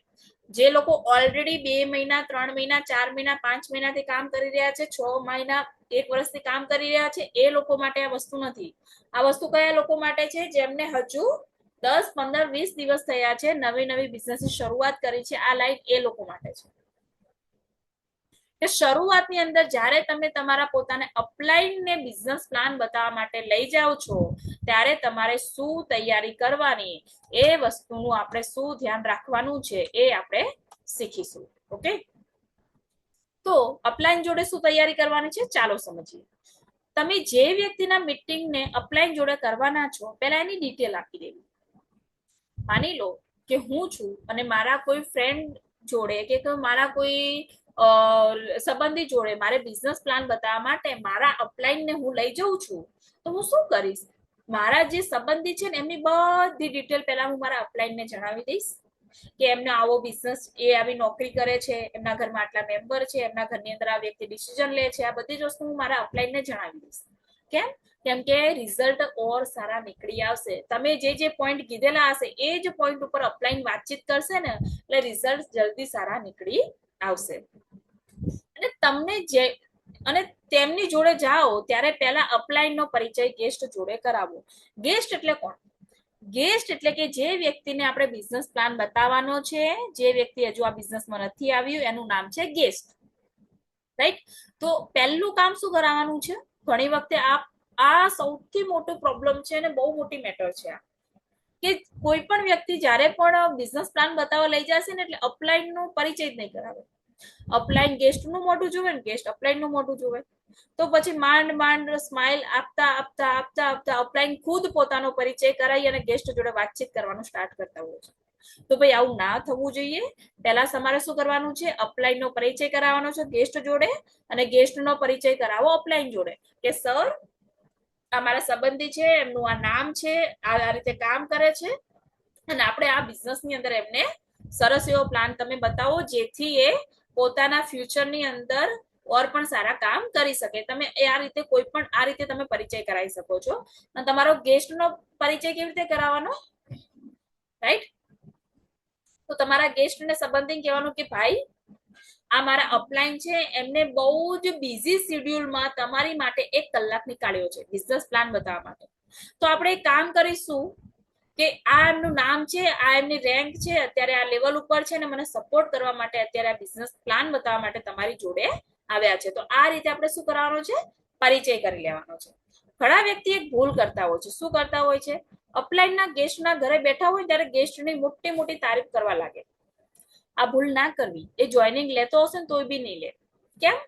જે લોકો ઓલરેડી 2 મહિના, 3 મહિના, 4 મહિના, 5 મહિનાથી કામ કરી રહ્યા છે, 6 મહિના, 1 વર્ષથી કામ કરી રહ્યા છે, એ લોકો માટે આ વસ્તુ નથી. આ વસ્તુ કયા લોકો માટે છે? જેમને હજુ 10, 15, 20 દિવસ થયા છે, નવી બિઝનેસની શરૂઆત કરી છે. આ લાઈન એ લોકો માટે છે. કે શરૂઆતની અંદર જ્યારે તમે તમારા પોતાને અપલાઈનને બિઝનેસ પ્લાન બતાવવા માટે લઈ જાઓ છો ત્યારે તમારે શું તૈયારી કરવાની, એ વસ્તુનું આપણે શું ધ્યાન રાખવાનું છે એ આપણે શીખીશું. ઓકે? તો અપલાઈન જોડે શું તૈયારી કરવાની છે ચાલો સમજીએ. તમે જે વ્યક્તિના મીટિંગને અપલાઈન જોડે કરવાના છો પહેલા એની ડિટેલ આપી દેવી. માની લો કે હું છું અને મારા કોઈ ફ્રેન્ડ જોડે કે મારા કોઈ સંબંધી જોડે મારે બિઝનેસ પ્લાન બતાવવા માટે મારા અપલાઈનને હું લઈ જઉં છું. તો હું શું કરીશ? મારા જે સંબંધી છે ને એમની બધી ડિટેલ પહેલા હું મારા અપલાઈનને જણાવી દઈશ કે એમને આવો બિઝનેસ, એ આવી નોકરી કરે છે, એમના ઘરમાં આટલા મેમ્બર છે, એમના ઘરની અંદર આ વ્યક્તિ ડિસિઝન લે છે. આ બધી જ વસ્તુ હું મારા અપલાઈનને જણાવી દઈશ. કેમ કે રિઝલ્ટ ઓર સારા નીકળી આવશે. તમે જે પોઈન્ટ કીધેલા હશે એ જ પોઈન્ટ ઉપર અપલાઈન વાતચીત કરશે ને એટલે રિઝલ્ટ જલ્દી સારા નીકળી આવશે. અને તમને જે અને તેમની જોડે જાઓ ત્યારે પહેલા અપલાઈન નો પરિચય ગેસ્ટ જોડે કરાવો. ગેસ્ટ એટલે કોણ? ગેસ્ટ એટલે કે જે વ્યક્તિને આપણે બિઝનેસ પ્લાન બતાવવાનો છે, જે વ્યક્તિ હજુ આ બિઝનેસમાં નથી આવ્યું, એનું નામ છે ગેસ્ટ. રાઈટ? તો પહેલું કામ શું કરાવવાનું છે? ઘણી વખતે આ સૌથી મોટો પ્રોબ્લેમ છે અને બહુ મોટી મેટર છે આ, કે કોઈ પણ વ્યક્તિ જ્યારે પણ બિઝનેસ પ્લાન બતાવવા લઈ જશે ને એટલે અપલાઈન નો પરિચય જ નહીં કરાવે. અપલાઈન ગેસ્ટ નું મોઢું જોવે ને ગેસ્ટ અપલાઈન નું મોઢું જોવે. તો પછી માંડ સ્માઇલ આપતા અપલાઈન ખુદ પોતાનો પરિચય કરાવી અને ગેસ્ટ જોડે વાતચીત કરવાનું સ્ટાર્ટ કરતા હોય છે. તો ભાઈ આવું ના થવું જોઈએ. પહેલા તમારે શું કરવાનું છે? અપલાઈન નો પરિચય કરાવવાનો છે ગેસ્ટ જોડે અને ગેસ્ટ નો પરિચય કરાવો અપલાઈન જોડે કે સર આ મારા સંબંધી છે, એમનું આ નામ છે, આ રીતે કામ કરે છે અને આપણે આ બિઝનેસ ની અંદર એમને સરસ એવો પ્લાન તમે બતાવો જેથી એ પોતાના ફ્યુચરની અંદર ઓર પણ સારા કામ કરી શકે. તમે આ રીતે કોઈ પણ આ રીતે તમે પરિચય કરાવી શકો છો. અને તમારો ગેસ્ટ નો પરિચય કેવી રીતે કરાવવાનો? રાઈટ? તો તમારા ગેસ્ટ ને સંબંધી કહેવાનું કે ભાઈ આ મારા અપલાઈન છે, એમને બહુ જ બિઝી શેડ્યુલમાં તમારી માટે 1 કલાક નીકાળ્યો છે બિઝનેસ પ્લાન બતાવવા માટે. તો આપણે એક કામ કરીશું કે આ એમનું નામ છે, આ એમની રેન્ક છે, અત્યારે આ લેવલ ઉપર છે અને મને સપોર્ટ કરવા માટે અત્યારે આ બિઝનેસ પ્લાન બતાવવા માટે તમારી જોડે આવ્યા છે. તો આ રીતે આપણે શું કરવાનો છે? પરિચય કરી લેવાનો છે. ઘણા વ્યક્તિ એક ભૂલ કરતા હોય છે. શું કરતા હોય છે? અપલાઈનના ગેસ્ટના ઘરે બેઠા હોય ત્યારે ગેસ્ટની મોટી તારીફ કરવા લાગે આ ભૂલ ના કરવી. એ જોઈનિંગ લેતો હશે ને તોય બી નહીં લે. કેમ?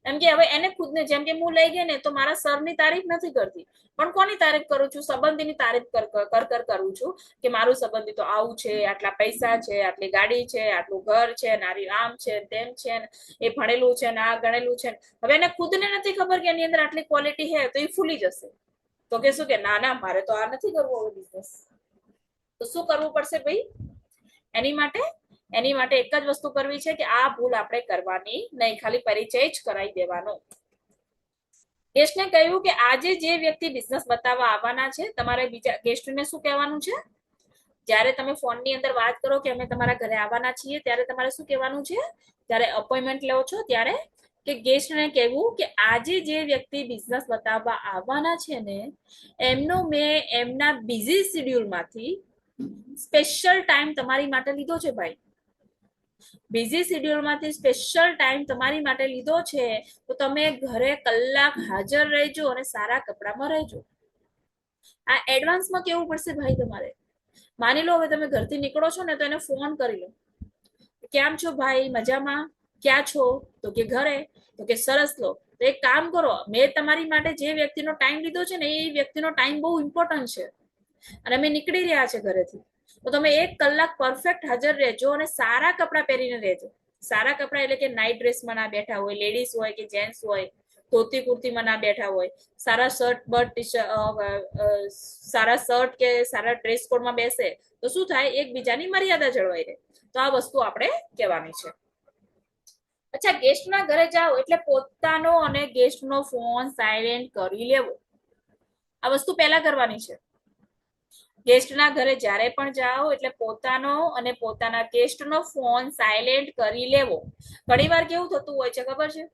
એમ કે હવે એને ખુદને, જેમ કે હું લઈ ગઈ ને તો મારા સરની તારીફ નથી કરતી, પણ કોની તારીફ કરું છું? સંબંધીની તારીફ કર કરું છું કે મારું સંબંધી તો આવું છે, આટલા પૈસા છે, આટલી ગાડી છે, આટલું ઘર છે, નારી આમ છે તેમ છે, એ ભણેલું છે ને આ ગણેલું છે. હવે એને ખુદને નથી ખબર કે એની અંદર આટલી ક્વોલિટી છે, તો એ ફૂલી જશે. તો કે શું કે ના ના મારે તો આ નથી કરવું હવે બિઝનેસ. તો શું કરવું પડશે ભાઈ? એની માટે એક જ વસ્તુ કરવી છે કે આ ભૂલ આપણે કરવાની નહીં, ખાલી પરિચય જ કરાવી દેવાનો. ગેસ્ટને કહ્યું કે આજે જે વ્યક્તિ બિઝનેસ બતાવવા આવવાના છે, તમારે બીજા ગેસ્ટને શું કહેવાનું છે? જ્યારે તમે ફોનની અંદર વાત કરો કે અમે તમારા ઘરે આવવાના છીએ, ત્યારે તમારે શું કહેવાનું છે? જ્યારે અપોઇન્ટમેન્ટ લો છો ત્યારે કે ગેસ્ટને કહેવું કે આજે જે વ્યક્તિ બિઝનેસ બતાવવા આવવાના છે ને, એમનો મેં એમના બિઝી શેડ્યુલમાંથી સ્પેશિયલ ટાઈમ તમારી માટે લીધો છે ભાઈ. બિઝી શેડ્યુલમાંથી સ્પેશિયલ ટાઈમ તમારી માટે લીધો છે, તો તમે ઘરે કલાક હાજર રહેજો અને સારા કપડામાં રહેજો. આ એડવાન્સમાં કેવું પડશે ભાઈ તમારે. માની લો હવે તમે ઘરથી નીકળો છો ને તો એને ફોન કરી લો, કેમ છો ભાઈ, મજામાં? ક્યાં છો? તો કે ઘરે. તો કે સરસ. લો તો એક કામ કરો, મેં તમારી માટે જે વ્યક્તિનો ટાઈમ લીધો છે ને એ વ્યક્તિનો ટાઈમ બહુ ઇમ્પોર્ટન્ટ છે અને અમે નીકળી રહ્યા છે ઘરેથી, તો તમે 1 કલાક પરફેક્ટ હાજર રહેજો અને સારા કપડાં પહેરીને રહેજો. સારા કપડાં એટલે કે નાઇટ ડ્રેસમાં ના બેઠા હોય, લેડીઝ હોય કે જેન્ટ્સ હોય, ધોતી કુર્તીમાં ના બેઠા હોય, સારા શર્ટ સારા શર્ટ કે સારા ડ્રેસ કોડમાં બેસે તો શું થાય? એકબીજાની મર્યાદા જળવાઈ રહે. તો આ વસ્તુ આપણે કહેવાની છે. અચ્છા, ગેસ્ટના ઘરે જાઓ એટલે પોતાનો અને ગેસ્ટનો ફોન સાયલેન્ટ કરી લેવો. આ વસ્તુ પહેલા કરવાની છે. ગેસ્ટના ઘરે જ્યારે પણ જાઓ એટલે પોતાનો અને પોતાના ગેસ્ટનો ફોન સાયલેન્ટ કરી લેવો. ઘણીવાર કેવું થતું હોય છે ખબર છે?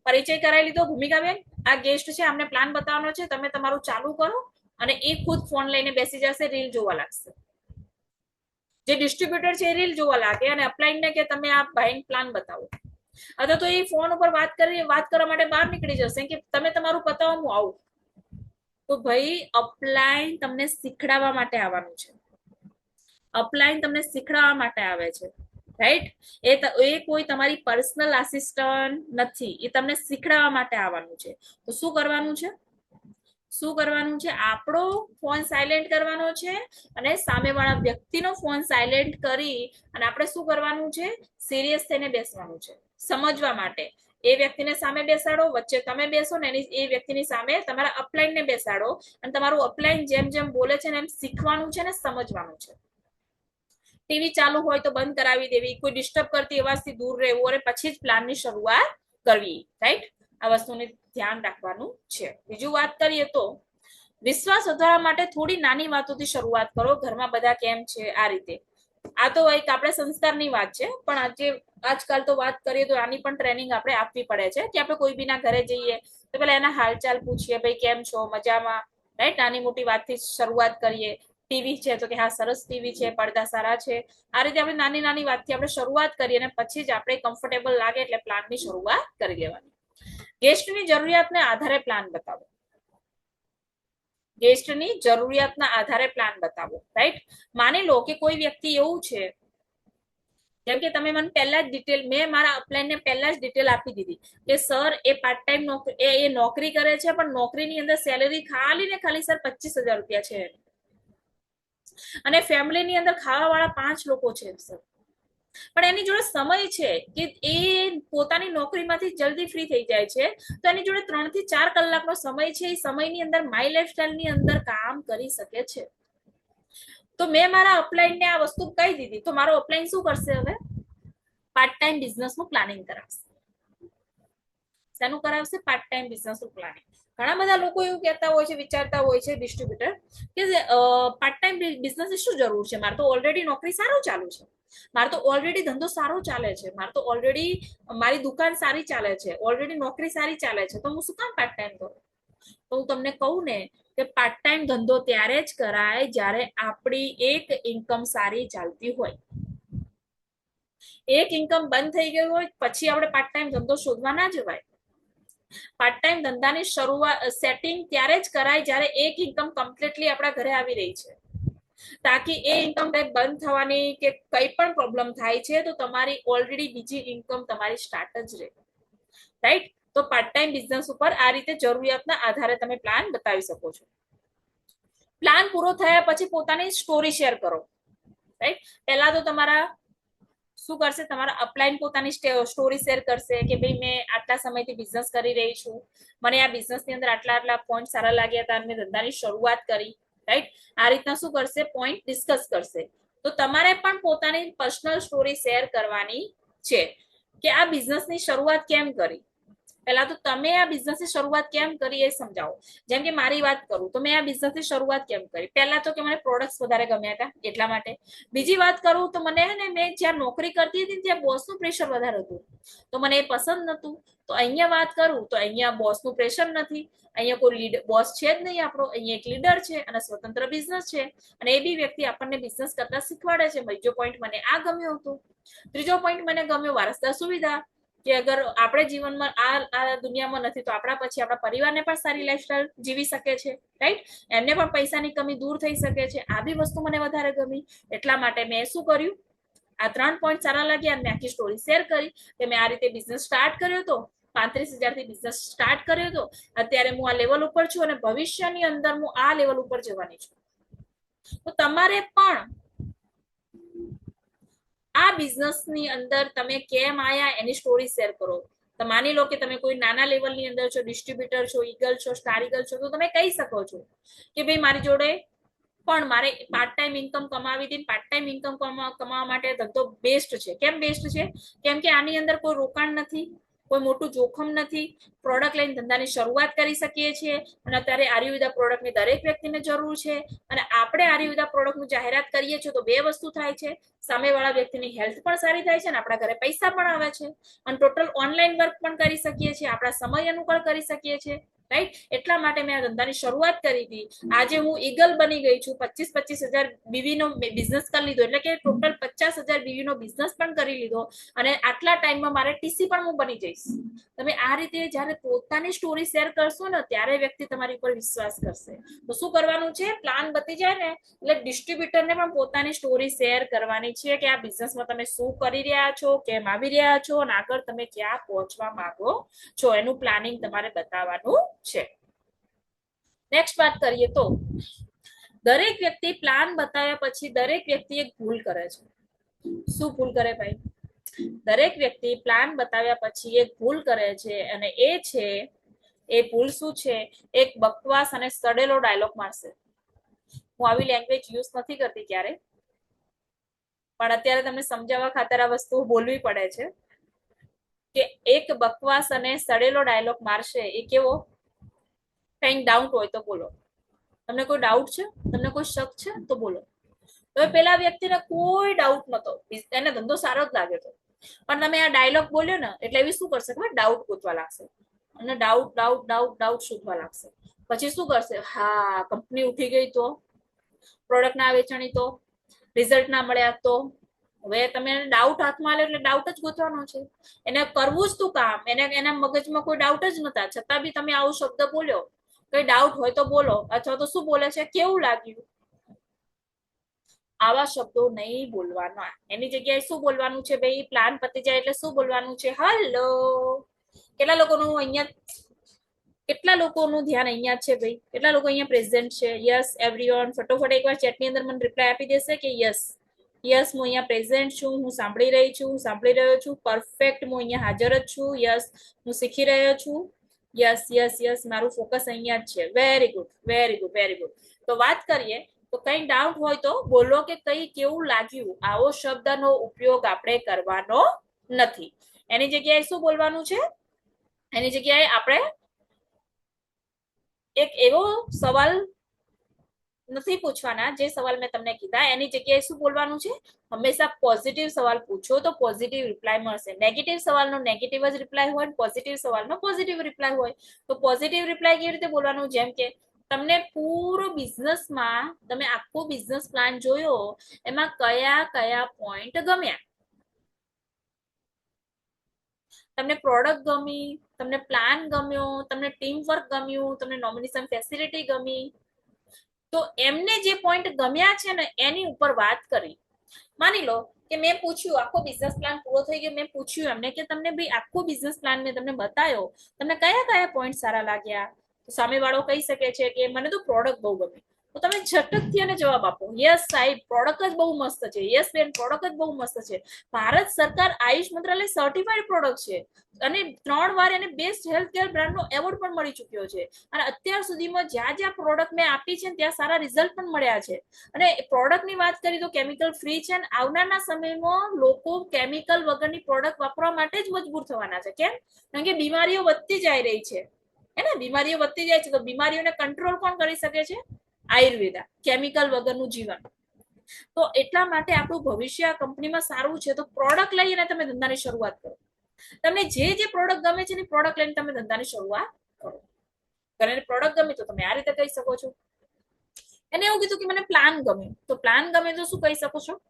પરિચય કરાવી લીધો, ભૂમિકાબેન આ ગેસ્ટ છે, અમને પ્લાન બતાવવાનો છે, તમે તમારું ચાલુ કરો, અને એ ખુદ ફોન લઈને બેસી જશે, રીલ જોવા લાગશે. જે ડિસ્ટ્રીબ્યુટર છે એ રીલ જોવા લાગે અને અપલાઈનને કે તમે આ ભાઈ પ્લાન બતાવો, અથવા તો એ ફોન ઉપર વાત કરવા માટે બહાર નીકળી જશે કે તમે તમારું બતાવો, હું આવું. તો ભાઈ અપલાઈન તમને શીખડાવવા માટે આવવાનું છે. અપલાઈન તમને શીખડાવવા માટે આવે છે, રાઈટ? એ કોઈ તમારી પર્સનલ આસિસ્ટન્ટ નથી, એ તમને શીખડાવવા માટે આવવાનું છે. તો શું કરવાનું છે? આપણો ફોન સાયલેન્ટ કરવાનો છે અને સામેવાળા વ્યક્તિનો ફોન સાયલેન્ટ કરી અને આપણે શું કરવાનું છે? સિરિયસ થઈને બેસવાનું છે, સમજવા માટે. એ વ્યક્તિને સામે બેસાડો, વચ્ચે તમે બેસો ને એ વ્યક્તિની સામે તમારા અપલાઈનને બેસાડો અને તમારું અપલાઈન જેમ જેમ બોલે છે ને એમ શીખવાનું છે ને સમજવાનું છે. ટીવી ચાલુ હોય તો બંધ કરાવી દેવી, કોઈ ડિસ્ટર્બ કરતી અવાજથી દૂર રહેવું અને પછી જ પ્લાનની શરૂઆત કરવી, રાઈટ? આ વસ્તુને ધ્યાન રાખવાનું છે. બીજું વાત કરીએ તો વિશ્વાસ વધારવા માટે થોડી નાની વાતોથી શરૂઆત કરો. ઘરમાં બધા કેમ છે, આ રીતે. આ તો એક આપણે સંસ્કારની વાત છે, પણ આજકાલ તો વાત કરીએ તો આની પણ ટ્રેનિંગ આપણે આપવી પડે છે કે આપણે કોઈ બીના ઘરે જઈએ તો પેલા એના હાલચાલ પૂછીએ, ભાઈ કેમ છો, મજામાં, રાઈટ? નાની મોટી વાતથી શરૂઆત કરીએ. ટીવી છે તો કે હા સરસ ટીવી છે, પડદા સારા છે. આ રીતે આપણે નાની નાની વાતથી આપણે શરૂઆત કરીએ અને પછી જ આપણે કમ્ફર્ટેબલ લાગે એટલે પ્લાનની શરૂઆત કરી લેવાની. ગેસ્ટની જરૂરિયાતને આધારે પ્લાન બતાવો. ગેસ્ટની જરૂરિયાતના આધારે પ્લાન બતાવો, રાઈટ? માની લો કે કોઈ વ્યક્તિ એવું છે, જેમ કે તમે મને પહેલા જ ડિટેલ, મેં મારા અપલાઈનને પહેલા જ ડિટેલ આપી દીધી કે સર એ પાર્ટ ટાઈમ નોકરી કરે છે, પણ નોકરીની અંદર સેલેરી ખાલી ને ખાલી સર 25,000 રૂપિયા છે અને ફેમિલીની અંદર ખાવા વાળા 5 લોકો છે સર. પણ એની જોડે સમય છે કે એ પોતાની નોકરીમાંથી જલ્દી ફ્રી થઈ જાય છે, તો એની જોડે 3 થી 4 કલાકનો સમય છે. એ સમયની અંદર માય લાઈફસ્ટાઈલની અંદર કામ કરી શકે છે. તો મેં મારા અપલાઈનને આ વસ્તુ કહી દીધી, તો મારો અપલાઈન શું કરશે? હવે પાર્ટ ટાઈમ બિઝનેસનું પ્લાનિંગ કરાવશે. શેનું કરાવશે? પાર્ટ ટાઈમ બિઝનેસનું પ્લાનિંગ. ઘણા બધા લોકો એવું કહેતા હોય છે, વિચારતા હોય છે ડિસ્ટ્રીબ્યુટર કે પાર્ટ ટાઈમ બિઝનેસની શું જરૂર છે? મારે તો ઓલરેડી નોકરી સારું ચાલુ છે, મારે તો ઓલરેડી ધંધો સારો ચાલે છે, મારે તો ઓલરેડી મારી દુકાન સારી ચાલે છે, ઓલરેડી નોકરી સારી ચાલે છે, તો હું શું કામ પાર્ટ ટાઈમ કરું? તો હું તમને કહું ને કે પાર્ટ ટાઈમ ધંધો ત્યારે જ કરાય જ્યારે આપણી એક ઇન્કમ સારી ચાલતી હોય. એક ઇન્કમ બંધ થઈ ગઈ હોય પછી આપણે પાર્ટ ટાઈમ ધંધો શોધવા ના જવાય. પાર્ટ ટાઈમ ધંધાની શરૂઆત સેટિંગ ત્યારે જ કરાય જ્યારે એક ઇન્કમ કમ્પ્લીટલી આપણા ઘરે આવી રહી છે. તાકી એ ઇન્કમ ટેક્સ બંધ થવાની કે કઈ પણ પ્રોબ્લેમ થાય છે તો તમારી ઓલરેડી બીજી ઇન્કમ તમારી સ્ટાર્ટ જ રહે, રાઈટ? તો પાર્ટ ટાઈમ બિઝનેસ ઉપર આ રીતે જરૂરિયાતના આધારે તમે પ્લાન બતાવી શકો છો. પ્લાન પૂરો થયા પછી પોતાની સ્ટોરી શેર કરો, રાઈટ? પહેલા તો તમારા શું કરશે, તમારા અપલાઈન પોતાની સ્ટોરી શેર કરશે કે ભાઈ મેં આટલા સમયથી બિઝનેસ કરી રહી છું, મને આ બિઝનેસની અંદર આટલા આટલા પોઈન્ટ સારા લાગ્યા હતા, મેં ધંધાની શરૂઆત કરી, રાઈટ? આ રીતના શું કરશે, પોઈન્ટ ડિસ્કસ કરશે. તો તમારે પણ પોતાની પર્સનલ સ્ટોરી શેર કરવાની છે કે આ બિઝનેસની શરૂઆત કેમ કરી. પહેલા તો તમે આ બિઝનેસની શરૂઆત કેમ કરી એ સમજાવો. જેમ કે મારી વાત કરું તો મેં આ બિઝનેસની શરૂઆત કેમ કરી, પહેલા તો કે મને પ્રોડક્ટ્સ વધારે ગમ્યા હતા એટલા માટે. બીજી વાત કરું તો મને હે ને મેં જ્યાં નોકરી કરતી હતી ત્યાં બોસનું પ્રેશર વધારે હતું તો મને એ પસંદ નતું. તો અહીંયા વાત કરું તો અહીંયા બોસનું પ્રેશર નથી, અહીંયા કોઈ બોસ છે જ નહીં આપણો, અહીંયા એક લીડર છે અને સ્વતંત્ર બિઝનેસ છે અને એ બી વ્યક્તિ આપણને બિઝનેસ કરતા શીખવાડે છે. બીજો પોઈન્ટ મને આ ગમ્યો હતો. ત્રીજો પોઈન્ટ મને ગમ્યો વારસદાર સુવિધા, કે અગર આપણે જીવનમાં આ દુનિયામાં નથી તો આપણા પછી આપણા પરિવારને પણ સારી લાઈફસ્ટાઈલ જીવી શકે છે, રાઈટ? એમને પણ પૈસાની કમી દૂર થઈ શકે છે. આ બી વસ્તુ મને વધારે ગમી. એટલા માટે મેં શું કર્યું, આ 3 પોઈન્ટ સારા લાગ્યા અને મેં આખી સ્ટોરી શેર કરી કે મેં આ રીતે બિઝનેસ સ્ટાર્ટ કર્યો હતો, 35,000 થી બિઝનેસ સ્ટાર્ટ કર્યો હતો, અત્યારે હું આ લેવલ ઉપર છું અને ભવિષ્યની અંદર હું આ લેવલ ઉપર જવાની છું. તો તમારે પણ આ બિઝનેસની અંદર તમે કેમ આયા એની સ્ટોરી શેર કરો. તો માની લો કે તમે કોઈ નાના લેવલની અંદર છો, ડિસ્ટ્રીબ્યુટર છો, ઈગલ છો, સ્ટાર ઈગલ છો, તો તમે કહી શકો છો કે ભાઈ મારી જોડે પણ મારે પાર્ટ ટાઈમ ઇન્કમ કમાવી હતી. પાર્ટ ટાઈમ ઇન્કમ કમાવા માટે ધંધો બેસ્ટ છે. કેમ બેસ્ટ છે? કેમ કે આની અંદર કોઈ રોકાણ નથી, કોઈ મોટું જોખમ નથી, પ્રોડક્ટ લઈને ધંધાની શરૂઆત કરી શકીએ છીએ અને અત્યારે આયુર્વેદા પ્રોડક્ટની દરેક વ્યક્તિને જરૂર છે અને આપણે આયુર્વેદા પ્રોડક્ટનું જાહેરાત કરીએ છીએ તો બે વસ્તુ થાય છે, સામેવાળા વ્યક્તિની હેલ્થ પણ સારી થાય છે અને આપણા ઘરે પૈસા પણ આવે છે અને ટોટલ ઓનલાઈન વર્ક પણ કરી શકીએ છીએ, આપણા સમય અનુકૂળ કરી શકીએ છીએ, રાઈટ? એટલા માટે મેં આ ધંધાની શરૂઆત કરી હતી. આજે હું ઈગલ બની ગઈ છું, 25,000 બીવીનો બિઝનેસ કરી લીધો, એટલે કે ટોટલ 50,000 બીવીનો બિઝનેસ પણ કરી લીધો અને આટલા ટાઈમમાં મારે ટીસી પણ હું બની જઈશ. તમે આ રીતે જ્યારે પોતાની સ્ટોરી શેર કરશો ને ત્યારે વ્યક્તિ તમારી ઉપર વિશ્વાસ કરશે. તો શું કરવાનું છે, પ્લાન બતી જાય ને એટલે ડિસ્ટ્રીબ્યુટરને પણ પોતાની સ્ટોરી શેર કરવાની છે કે આ બિઝનેસમાં તમે શું કરી રહ્યા છો, કેમ આવી રહ્યા છો અને આગળ તમે ક્યાં પહોંચવા માંગો છો એનું પ્લાનિંગ તમારે બતાવવાનું છે. નેક્સ્ટ વાત કરીએ તો દરેક વ્યક્તિ પ્લાન બતાવ્યા પછી દરેક વ્યક્તિ એક ભૂલ કરે છે. શું ભૂલ કરે ભાઈ? દરેક વ્યક્તિ પ્લાન બતાવ્યા પછી એક ભૂલ કરે છે અને એ છે, એ ભૂલ શું છે, એક બકવાસ અને સડેલો ડાયલોગ મારશે. હું આવી લેંગ્વેજ યુઝ નથી કરતી ક્યારે, પણ અત્યારે તમને સમજાવવા ખાતર આ વસ્તુ બોલવી પડે છે કે એક બકવાસ અને સડેલો ડાયલોગ મારશે. એ કેવો? કંઈક ડાઉટ હોય તો બોલો. તમને કોઈ ડાઉટ છે? તમને કોઈ શક છે તો બોલો. તો પેલા વ્યક્તિને કોઈ ડાઉટ નતો, એને ધંધો સારો જ લાગે છે, પણ તમે આ ડાયલોગ બોલ્યો ને એટલે એવી શું કરશે ખબર? ડાઉટ ગોતવા લાગશે અને ડાઉટ ડાઉટ ડાઉટ ડાઉટ શોધવા લાગશે. પછી શું કરશે? હા, કંપની ઉઠી ગઈ તો, પ્રોડક્ટ ના વેચાણી તો, રિઝલ્ટ ના મળ્યા તો. હવે તમે ડાઉટ હાથમાં લે એટલે ડાઉટ જ ગોતવાનો છે. એને કરવું જ તું કામ, એને એના મગજમાં કોઈ ડાઉટ જ નતા, છતાં બી તમે આવો શબ્દ બોલ્યો. કઈ ડાઉટ હોય તો બોલો, અથવા તો શું બોલે છે, કેવું લાગ્યું, આવા શબ્દો નહીં બોલવાના. એની જગ્યાએ શું બોલવાનું છે ભાઈ? પ્લાન પતી જાય એટલે શું બોલવાનું છે? હલો. કેટલા લોકોનું અહીંયા, કેટલા લોકોનું ધ્યાન અહીંયા છે ભાઈ? કેટલા લોકો અહીંયા પ્રેઝન્ટ છે? Yes everyone. ફટોફટ એકવાર ચેટની અંદર મને રિપ્લાય આપી દેશે કે યસ, યસ હું અહીંયા પ્રેઝન્ટ છું, હું સાંભળી રહી છું, સાંભળી રહ્યો છું, પરફેક્ટ હું અહીંયા હાજર જ છું, યસ હું શીખી રહ્યો છું, યસ યસ યસ મારું ફોકસ અહીંયા જ છે. Very good, very good, very good. તો વાત કરીએ તો કઈ ડાઉટ હોય તો બોલો કે કઈ કેવું લાગ્યું. આવો શબ્દનો ઉપયોગ આપણે કરવાનો નથી. એની જગ્યાએ શું બોલવાનું છે? એની જગ્યાએ આપણે એક એવો સવાલ નથી પૂછવાના જે સવાલ મેં તમને કીધા. એની જગ્યાએ શું બોલવાનું છે? હંમેશા પોઝિટિવ સવાલ પૂછો તો પોઝિટિવ રિપ્લાય મળશે. નેગેટિવ સવાલનો નેગેટિવ જ રિપ્લાય હોય, પોઝિટિવ સવાલનો પોઝિટિવ રિપ્લાય હોય. તો પોઝિટિવ રિપ્લાય કેવી રીતે બોલવાનું? જેમ કે તમને પૂરો બિઝનેસમાં તમે આખો બિઝનેસ પ્લાન જોયો, એમાં કયા કયા પોઈન્ટ ગમ્યા, તમને પ્રોડક્ટ ગમી, તમને પ્લાન ગમ્યો, તમને ટીમ વર્ક ગમ્યું, તમને નોમિનેશન ફેસિલિટી ગમી, તો એમને જે પોઈન્ટ ગમ્યા છે ને એની ઉપર વાત કરી. માની લો કે મેં પૂછ્યું, આખો બિઝનેસ પ્લાન પૂરો થઈ ગયો, મેં પૂછ્યું એમને કે તમને ભાઈ આખો બિઝનેસ પ્લાન મેં તમને બતાવ્યો, તમને કયા કયા પોઈન્ટ સારા લાગ્યા? તો સામેવાળો કહી શકે છે કે મને તો પ્રોડક્ટ બહુ ગમી. તો તમે ઝટકથી એને જવાબ આપો, યસ સાહેબ પ્રોડક્ટ જ બહુ મસ્ત છે, યસ બેન પ્રોડક્ટ જ બહુ મસ્ત છે. ભારત સરકાર આયુષ મંત્રાલય સર્ટિફાઈડ પ્રોડક્ટ છે અને 3 વાર એને બેસ્ટ હેલ્થ કેર બ્રાન્ડનો એવોર્ડ પણ મળી ચુક્યો છે. અને અત્યાર સુધીમાં જ્યાં જ્યાં પ્રોડક્ટ મેં આપી છે ત્યાં સારા રિઝલ્ટ પણ મળ્યા છે. અને પ્રોડક્ટની વાત કરીએ તો કેમિકલ ફ્રી છે. અને આવનારના સમયમાં લોકો કેમિકલ વગરની પ્રોડક્ટ વાપરવા માટે જ મજબૂર થવાના છે. કેમ? કારણ કે બીમારીઓ વધતી જઈ રહી છે, હે ને? બીમારીઓ વધતી જાય છે તો બીમારીઓને કંટ્રોલ કોણ કરી શકે છે? આયુર્વેદા, કેમિકલ વગરનું જીવન. તો એટલા માટે આપણું ભવિષ્ય આ કંપનીમાં સારું છે. તો પ્રોડક્ટ લઈને તમે ધંધાની શરૂઆત કરો. તમને જે પ્રોડક્ટ ગમે છે એની પ્રોડક્ટ લઈને તમે ધંધાની શરૂઆત કરો. અને પ્રોડક્ટ ગમે તો તમે આ રીતે કહી શકો છો. એને એવું કીધું કે મને પ્લાન ગમે, તો પ્લાન ગમે તો શું કહી શકો છો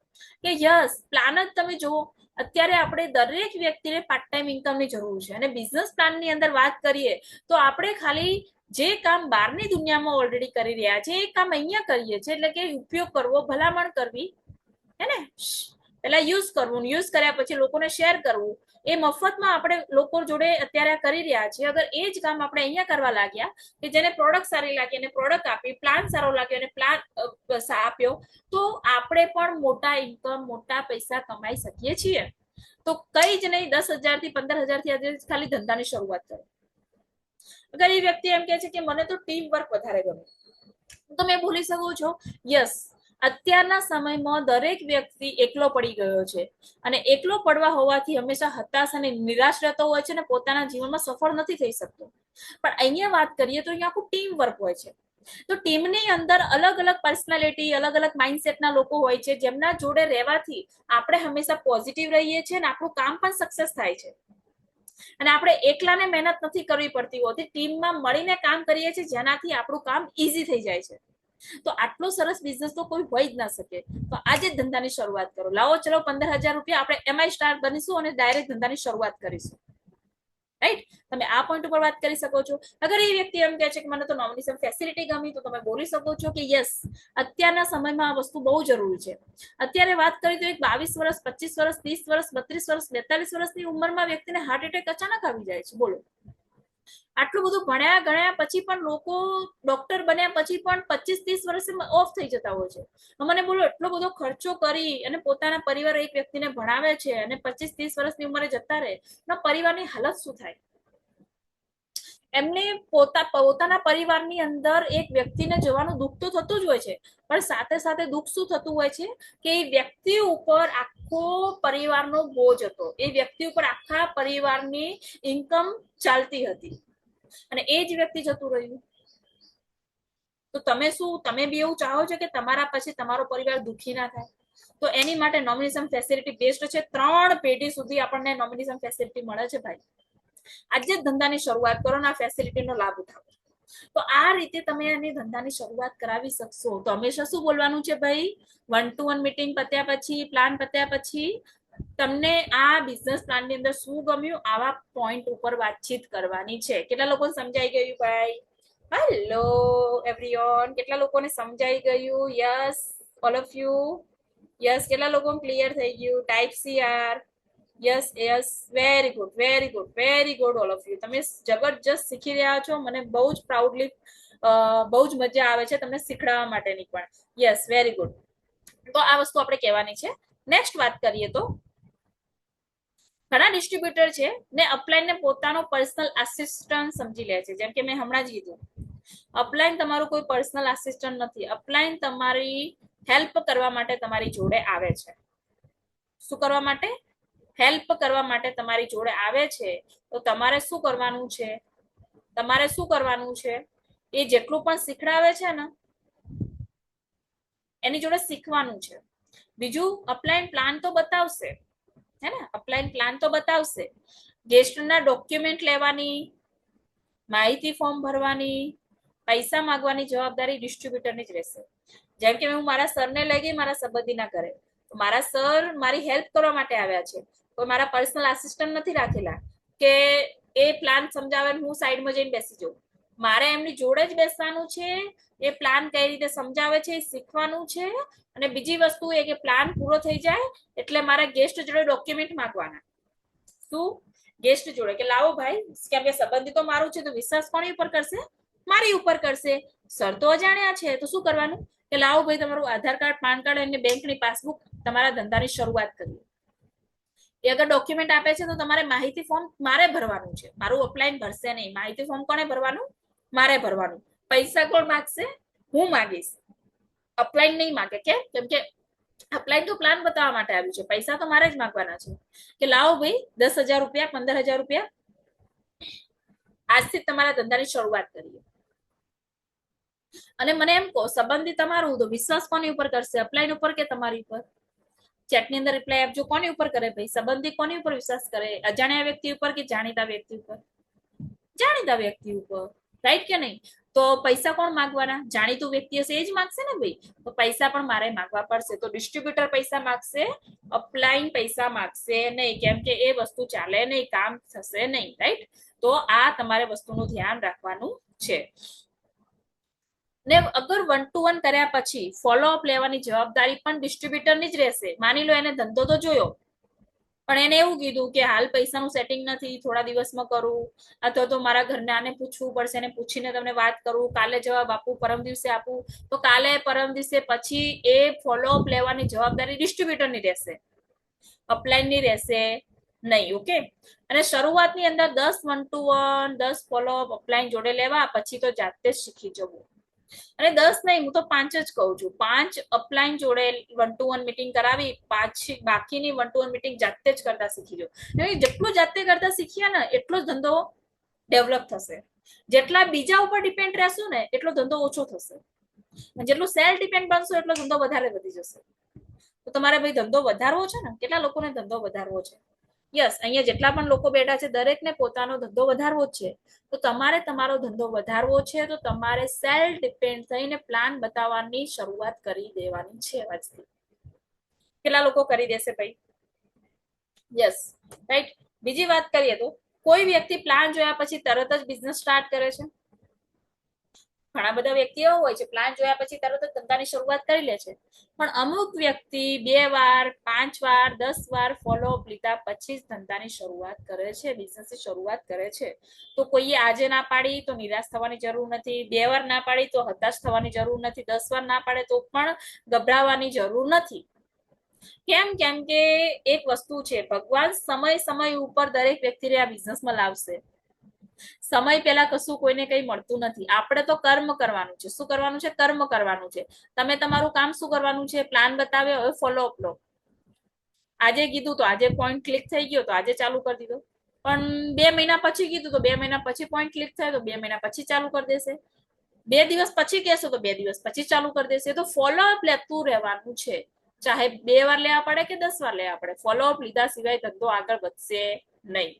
કે યસ પ્લાન જ તમે જુઓ. અત્યારે આપણે દરેક વ્યક્તિને પાર્ટ ટાઈમ ઇન્કમની જરૂર છે. અને બિઝનેસ પ્લાનની અંદર વાત કરીએ તો આપણે ખાલી જે કામ બહારની દુનિયામાં ઓલરેડી કરી રહ્યા છે એ કામ અહીંયા કરીએ છીએ. એટલે કે ઉપયોગ કરવો, ભલામણ કરવી, હે ને? પેલા યુઝ કરવું, યુઝ કર્યા પછી લોકોને શેર કરવું, એ મફતમાં આપણે લોકો જોડે અત્યારે કરી રહ્યા છીએ. અગર એ જ કામ આપણે અહીંયા કરવા લાગ્યા કે જેને પ્રોડક્ટ સારી લાગી અને પ્રોડક્ટ આપી, પ્લાન સારો લાગ્યો અને પ્લાન આપ્યો, તો આપણે પણ મોટા ઇન્કમ, મોટા પૈસા કમાઈ શકીએ છીએ. તો કઈ જ નહીં, 10,000 થી 15,000 થી ખાલી ધંધાની શરૂઆત કરો. અગર એ વ્યક્તિ એમ કે છે કે મને તો ટીમ વર્ક વધારે ગમે, તો મેં ભૂલી શકું છું યસ અત્યારના સમયમાં દરેક વ્યક્તિ એકલો પડી ગયો છે. અને એકલો પડવા હોવાથી હંમેશા હતાશ અને નિરાશ રહેતો હોય છે અને પોતાના જીવનમાં સફળ નથી થઈ શકતો. પણ અહીંયા વાત કરીએ તો અહીંયા આખું ટીમ વર્ક હોય છે. તો ટીમની અંદર અલગ અલગ પર્સનાલિટી, અલગ અલગ માઇન્ડસેટના લોકો હોય છે, જેમના જોડે રહેવાથી આપણે હંમેશા પોઝિટિવ રહીએ છીએ અને આપણું કામ પણ સક્સેસ થાય છે. અને આપણે એકલાને મહેનત નથી કરવી પડતી હોતી, ટીમમાં મળીને કામ કરીએ છીએ જેનાથી આપણું કામ ઈઝી થઈ જાય છે. તો આટલો સરસ બિઝનેસ તો કોઈ હોય જ ના શકે. તો આજે જ ધંધાની શરૂઆત કરો. લાવો ચલો 15,000 રૂપિયા આપણે એમઆઈ સ્ટાર બનીશું અને ડાયરેક્ટ ધંધાની શરૂઆત કરીશું. રાઈટ? તમે આ પોઈન્ટ ઉપર વાત કરી શકો છો. અગર એ વ્યક્તિ એમ કહે છે કે મને તો નોમિનેશન ફેસિલિટી ગમી, તો તમે બોલી શકો છો કે યસ અત્યારના સમયમાં આ વસ્તુ બહુ જરૂરી છે. અત્યારે વાત કરીએ તો એક 22 વર્ષ, 25 વર્ષ, 30 વર્ષ, 32 વર્ષ, 42 વર્ષની ઉંમરમાં વ્યક્તિને હાર્ટ એટેક અચાનક આવી જાય છે. બોલો, આટલું બધું ભણ્યા ગણ્યા પછી પણ લોકો ડોક્ટર બન્યા પછી પણ 25-30 વર્ષે ઓફ થઈ જતા હોય છે. મને બોલો, એટલો બધો ખર્ચો કરી અને પોતાના પરિવાર એક વ્યક્તિને ભણાવે છે અને 25-30 વર્ષની ઉંમરે જતા રહે, તો પરિવારની હાલત શું થાય? એમને પોતાના પરિવારની અંદર એક વ્યક્તિને જવાનું દુઃખ તો થતું જ હોય છે, પણ સાથે સાથે દુઃખ શું થતું હોય છે કે એ વ્યક્તિ ઉપર આખો પરિવારનો બોજ હતો. એ વ્યક્તિ ઉપર આખા પરિવારની ઇન્કમ ચાલતી હતી અને એ જ વ્યક્તિ જતું રહ્યું. તો તમે બી એવું ચાહો છો કે તમારા પછી તમારો પરિવાર દુઃખી ના થાય? તો એની માટે નોમિનેશન ફેસિલિટી બેસ્ટ છે. 3 પેઢી સુધી આપણને નોમિનેશન ફેસિલિટી મળે છે ભાઈ. આજે જ ધંધાની શરૂઆત કરો અને આ ફેસિલિટીનો લાભ ઉઠાવો. તો આ રીતે તમે એની ધંધાની શરૂઆત કરાવી શકશો. તો હંમેશા શું બોલવાનું છે ભાઈ? 1-to-1 મીટિંગ પત્યા પછી, પ્લાન પત્યા પછી તમને આ બિઝનેસ પ્લાનની અંદર શું ગમ્યું, આવા પોઈન્ટ ઉપર વાતચીત કરવાની છે. કેટલા લોકોને સમજાઈ ગયું ભાઈ? હેલો એવરીવન, કેટલા લોકોને સમજાઈ ગયું? Yes all of you? Yes, કેટલા લોકો ક્લિયર થઈ ગયું? ટાઈપ સી યાર. Yes yes, very good, very good, very good all of you. તમે જબરજસ્ત શીખી રહ્યા છો. મને બહુ જ પ્રાઉડલી, બહુ જ મજા આવે છે તમને શીખડાવવા માટેની પણ. Yes, very good. તો આ વસ્તુ આપણે કહેવાની છે. નેક્સ્ટ વાત કરીએ તો ઘણા ડિસ્ટ્રીબ્યુટર છે ને અપલાઈનને પોતાનો પર્સનલ આસિસ્ટન્ટ સમજી લે છે. જેમ કે મેં હમણાં જ કીધું, અપલાઈન તમારું કોઈ પર્સનલ આસિસ્ટન્ટ નથી. અપલાઈન તમારી હેલ્પ કરવા માટે તમારી જોડે આવે છે. શું કરવા માટે? હેલ્પ કરવા માટે તમારી જોડે આવે છે. તો તમારે શું કરવાનું છે? તમારે શું કરવાનું છે? એ જેટલું પણ શીખડાવે છે ને એની જોડે શીખવાનું છે. બીજું, અપલાઈન પ્લાન તો બતાવશે, હે ને? અપલાઈન પ્લાન તો બતાવશે. ગેસ્ટના ડોક્યુમેન્ટ લેવાની, માહિતી ફોર્મ ભરવાની, પૈસા માંગવાની જવાબદારી ડિસ્ટ્રીબ્યુટરની જ રહેશે. જેમ કે હું મારા સરને લઈ ગઈ મારા સંબંધીના ઘરે, તો મારા સર મારી હેલ્પ કરવા માટે આવ્યા છે. કોઈ મારા પર્સનલ આસિસ્ટન્ટ નથી રાખેલા કે એ પ્લાન સમજાવે હું સાઈડમાં જઈને બેસી જાઉં. મારે એમની જોડે જ બેસવાનું છે, એ પ્લાન કઈ રીતે સમજાવે છે એ શીખવાનું છે. અને બીજી વસ્તુ એ કે પ્લાન પૂરો થઈ જાય એટલે મારે ગેસ્ટ જોડે ડોક્યુમેન્ટ માંગવાના. શું? ગેસ્ટ જોડે કે લાવો ભાઈ, કેમ કે સંબંધી તો મારું છે તો વિશ્વાસ કોની ઉપર કરશે? મારી ઉપર કરશે. સર તો અજાણ્યા છે તો શું કરવાનું કે લાવો ભાઈ તમારું આધાર કાર્ડ, પાન કાર્ડ અને બેંકની પાસબુક, તમારા ધંધાની શરૂઆત કરીએ. એ અગર ડોક્યુમેન્ટ આપે છે તો તમારે માહિતી ફોર્મ મારે ભરવાનું છે, મારું અપલાઈન ભરશે નહીં. માહિતી ફોર્મ કોને ભરવાનું? મારે ભરવાનું. પૈસા કોણ માગશે? હું માગીશ. અપલાઈન નહીં માગે. કેમ કે અપલાઈન તો પ્લાન બતાવવા માટે આવ્યું છે, પૈસા તો મારે જ માંગવાના છે કે લાવો ભાઈ 10,000 રૂપિયા, 15,000 રૂપિયા, આજથી તમારા ધંધાની શરૂઆત કરીએ. અને મને એમ કહો, સંબંધી તમારું તો વિશ્વાસ કોની ઉપર કરશે? અપલાઈન ઉપર કે તમારી ઉપર? ચેટની અંદર રિપ્લાય આપજો. કોની ઉપર કરે ભાઈ? સંબંધી કોની ઉપર વિશ્વાસ કરે? અજાણ્યા વ્યક્તિ ઉપર કે જાણીતા વ્યક્તિ ઉપર? જાણીતા વ્યક્તિ ઉપર, રાઈટ કે નહીં? તો પૈસા કોણ માંગવાના? જાણીતું વ્યક્તિ હશે એ જ માંગશે ને ભાઈ. તો પૈસા પણ મારે માંગવા પડશે. તો ડિસ્ટ્રીબ્યુટર પૈસા માંગશે, અપલાઈન પૈસા માંગશે નહીં, કેમ કે એ વસ્તુ ચાલે નહીં, કામ થશે નહીં, રાઈટ? તો આ તમારે વસ્તુનું ધ્યાન રાખવાનું છે. ને અગર 1 to 1 કર્યા પછી ફોલોઅપ લેવાની જવાબદારી પણ ડિસ્ટ્રીબ્યુટરની જ રહેશે. માની લો એને ધંધો તો જોયો, પણ એને એવું કીધું કે હાલ પૈસાનું સેટિંગ નથી, થોડા દિવસમાં કરું, અથવા તો મારા ઘરને આને પૂછવું પડશે, એને પૂછીને તમને વાત કરું, કાલે જવાબ આપું, પરમ દિવસે આપું. તો કાલે પરમ દિવસે પછી એ ફોલોઅપ લેવાની જવાબદારી ડિસ્ટ્રીબ્યુટરની રહેશે, અપલાઈનની રહેશે નહીં. ઓકે? અને શરૂઆતની અંદર 10 1 to 1, 10 ફોલોઅપ અપલાઈન જોડે લેવા, પછી તો જાતે જ શીખી જવું. અને 10 નહીં, હું તો 5 જ કહું છું. 5 અપલાઈન જોડે 1 to 1 મીટિંગ કરાવી, પાછી બાકીની 1 to 1 મીટિંગ જાતે જ કરતા શીખી જો. જેટલું જાતે કરતા શીખ્યા ને એટલો જ ધંધો ડેવલપ થશે. જેટલા બીજા ઉપર ડિપેન્ડ રહેશું ને એટલો ધંધો ઓછો થશે. જેટલું સેલ્ફ ડિપેન્ડ બનશો એટલો ધંધો વધારે વધી જશે. તો તમારે ભાઈ ધંધો વધારવો છે ને? કેટલા લોકોને ધંધો વધારવો છે? યસ, અહીંયા જેટલા પણ લોકો બેઠા છે દરેકને પોતાનો ધંધો વધારવો જ છે. તો તમારે તમારો ધંધો વધારવો છે તો તમારે સેલ્ફ ડિપેન્ડ થઈને પ્લાન બતાવવાની શરૂઆત કરી દેવાની છે આજથી. કેટલા લોકો કરી દેશે ભાઈ? Yes, right. બીજી વાત કરીએ તો કોઈ વ્યક્તિ પ્લાન જોયા પછી તરત જ બિઝનેસ સ્ટાર્ટ કરે છે? ઘણા બધા વ્યક્તિઓ હોય છે પ્લાન જોયા પછી તરત જ ધંધાની શરૂઆત કરી લે છે, પણ અમુક વ્યક્તિ 2 વાર, 5 વાર, 10 વાર ફોલોઅપ લીધા પછી જ ધંધાની શરૂઆત કરે છે, બિઝનેસની શરૂઆત કરે છે. તો કોઈએ આજે ના પાડી તો નિરાશ થવાની જરૂર નથી, 2 વાર ના પાડી તો હતાશ થવાની જરૂર નથી, 10 વાર ના પાડે તો પણ ગભરાવાની જરૂર નથી. કેમ કે એક વસ્તુ છે, ભગવાન સમય ઉપર દરેક વ્યક્તિને આ બિઝનેસમાં લાવશે. સમય પહેલા કશું કોઈને કઈ મળતું નથી. આપણે તો કર્મ કરવાનું છે. શું કરવાનું છે? કર્મ કરવાનું છે. તમે તમારું કામ શું કરવાનું છે? પ્લાન બતાવ્યો, હવે ફોલોઅપ લો. આજે કીધું તો આજે પોઈન્ટ ક્લિક થઈ ગયો તો આજે ચાલુ કરી દીધો, પણ 2 મહિના પછી કીધું તો 2 મહિના પછી પોઈન્ટ ક્લિક થાય તો 2 મહિના પછી ચાલુ કરી દેશે. 2 દિવસ પછી કહેશો તો 2 દિવસ પછી ચાલુ કરી દેશે. તો ફોલોઅપ લેતું રહેવાનું છે, ચાહે 2 વાર લેવા પડે કે 10 વાર લેવા પડે. ફોલોઅપ લીધા સિવાય ધંધો આગળ વધશે નહીં.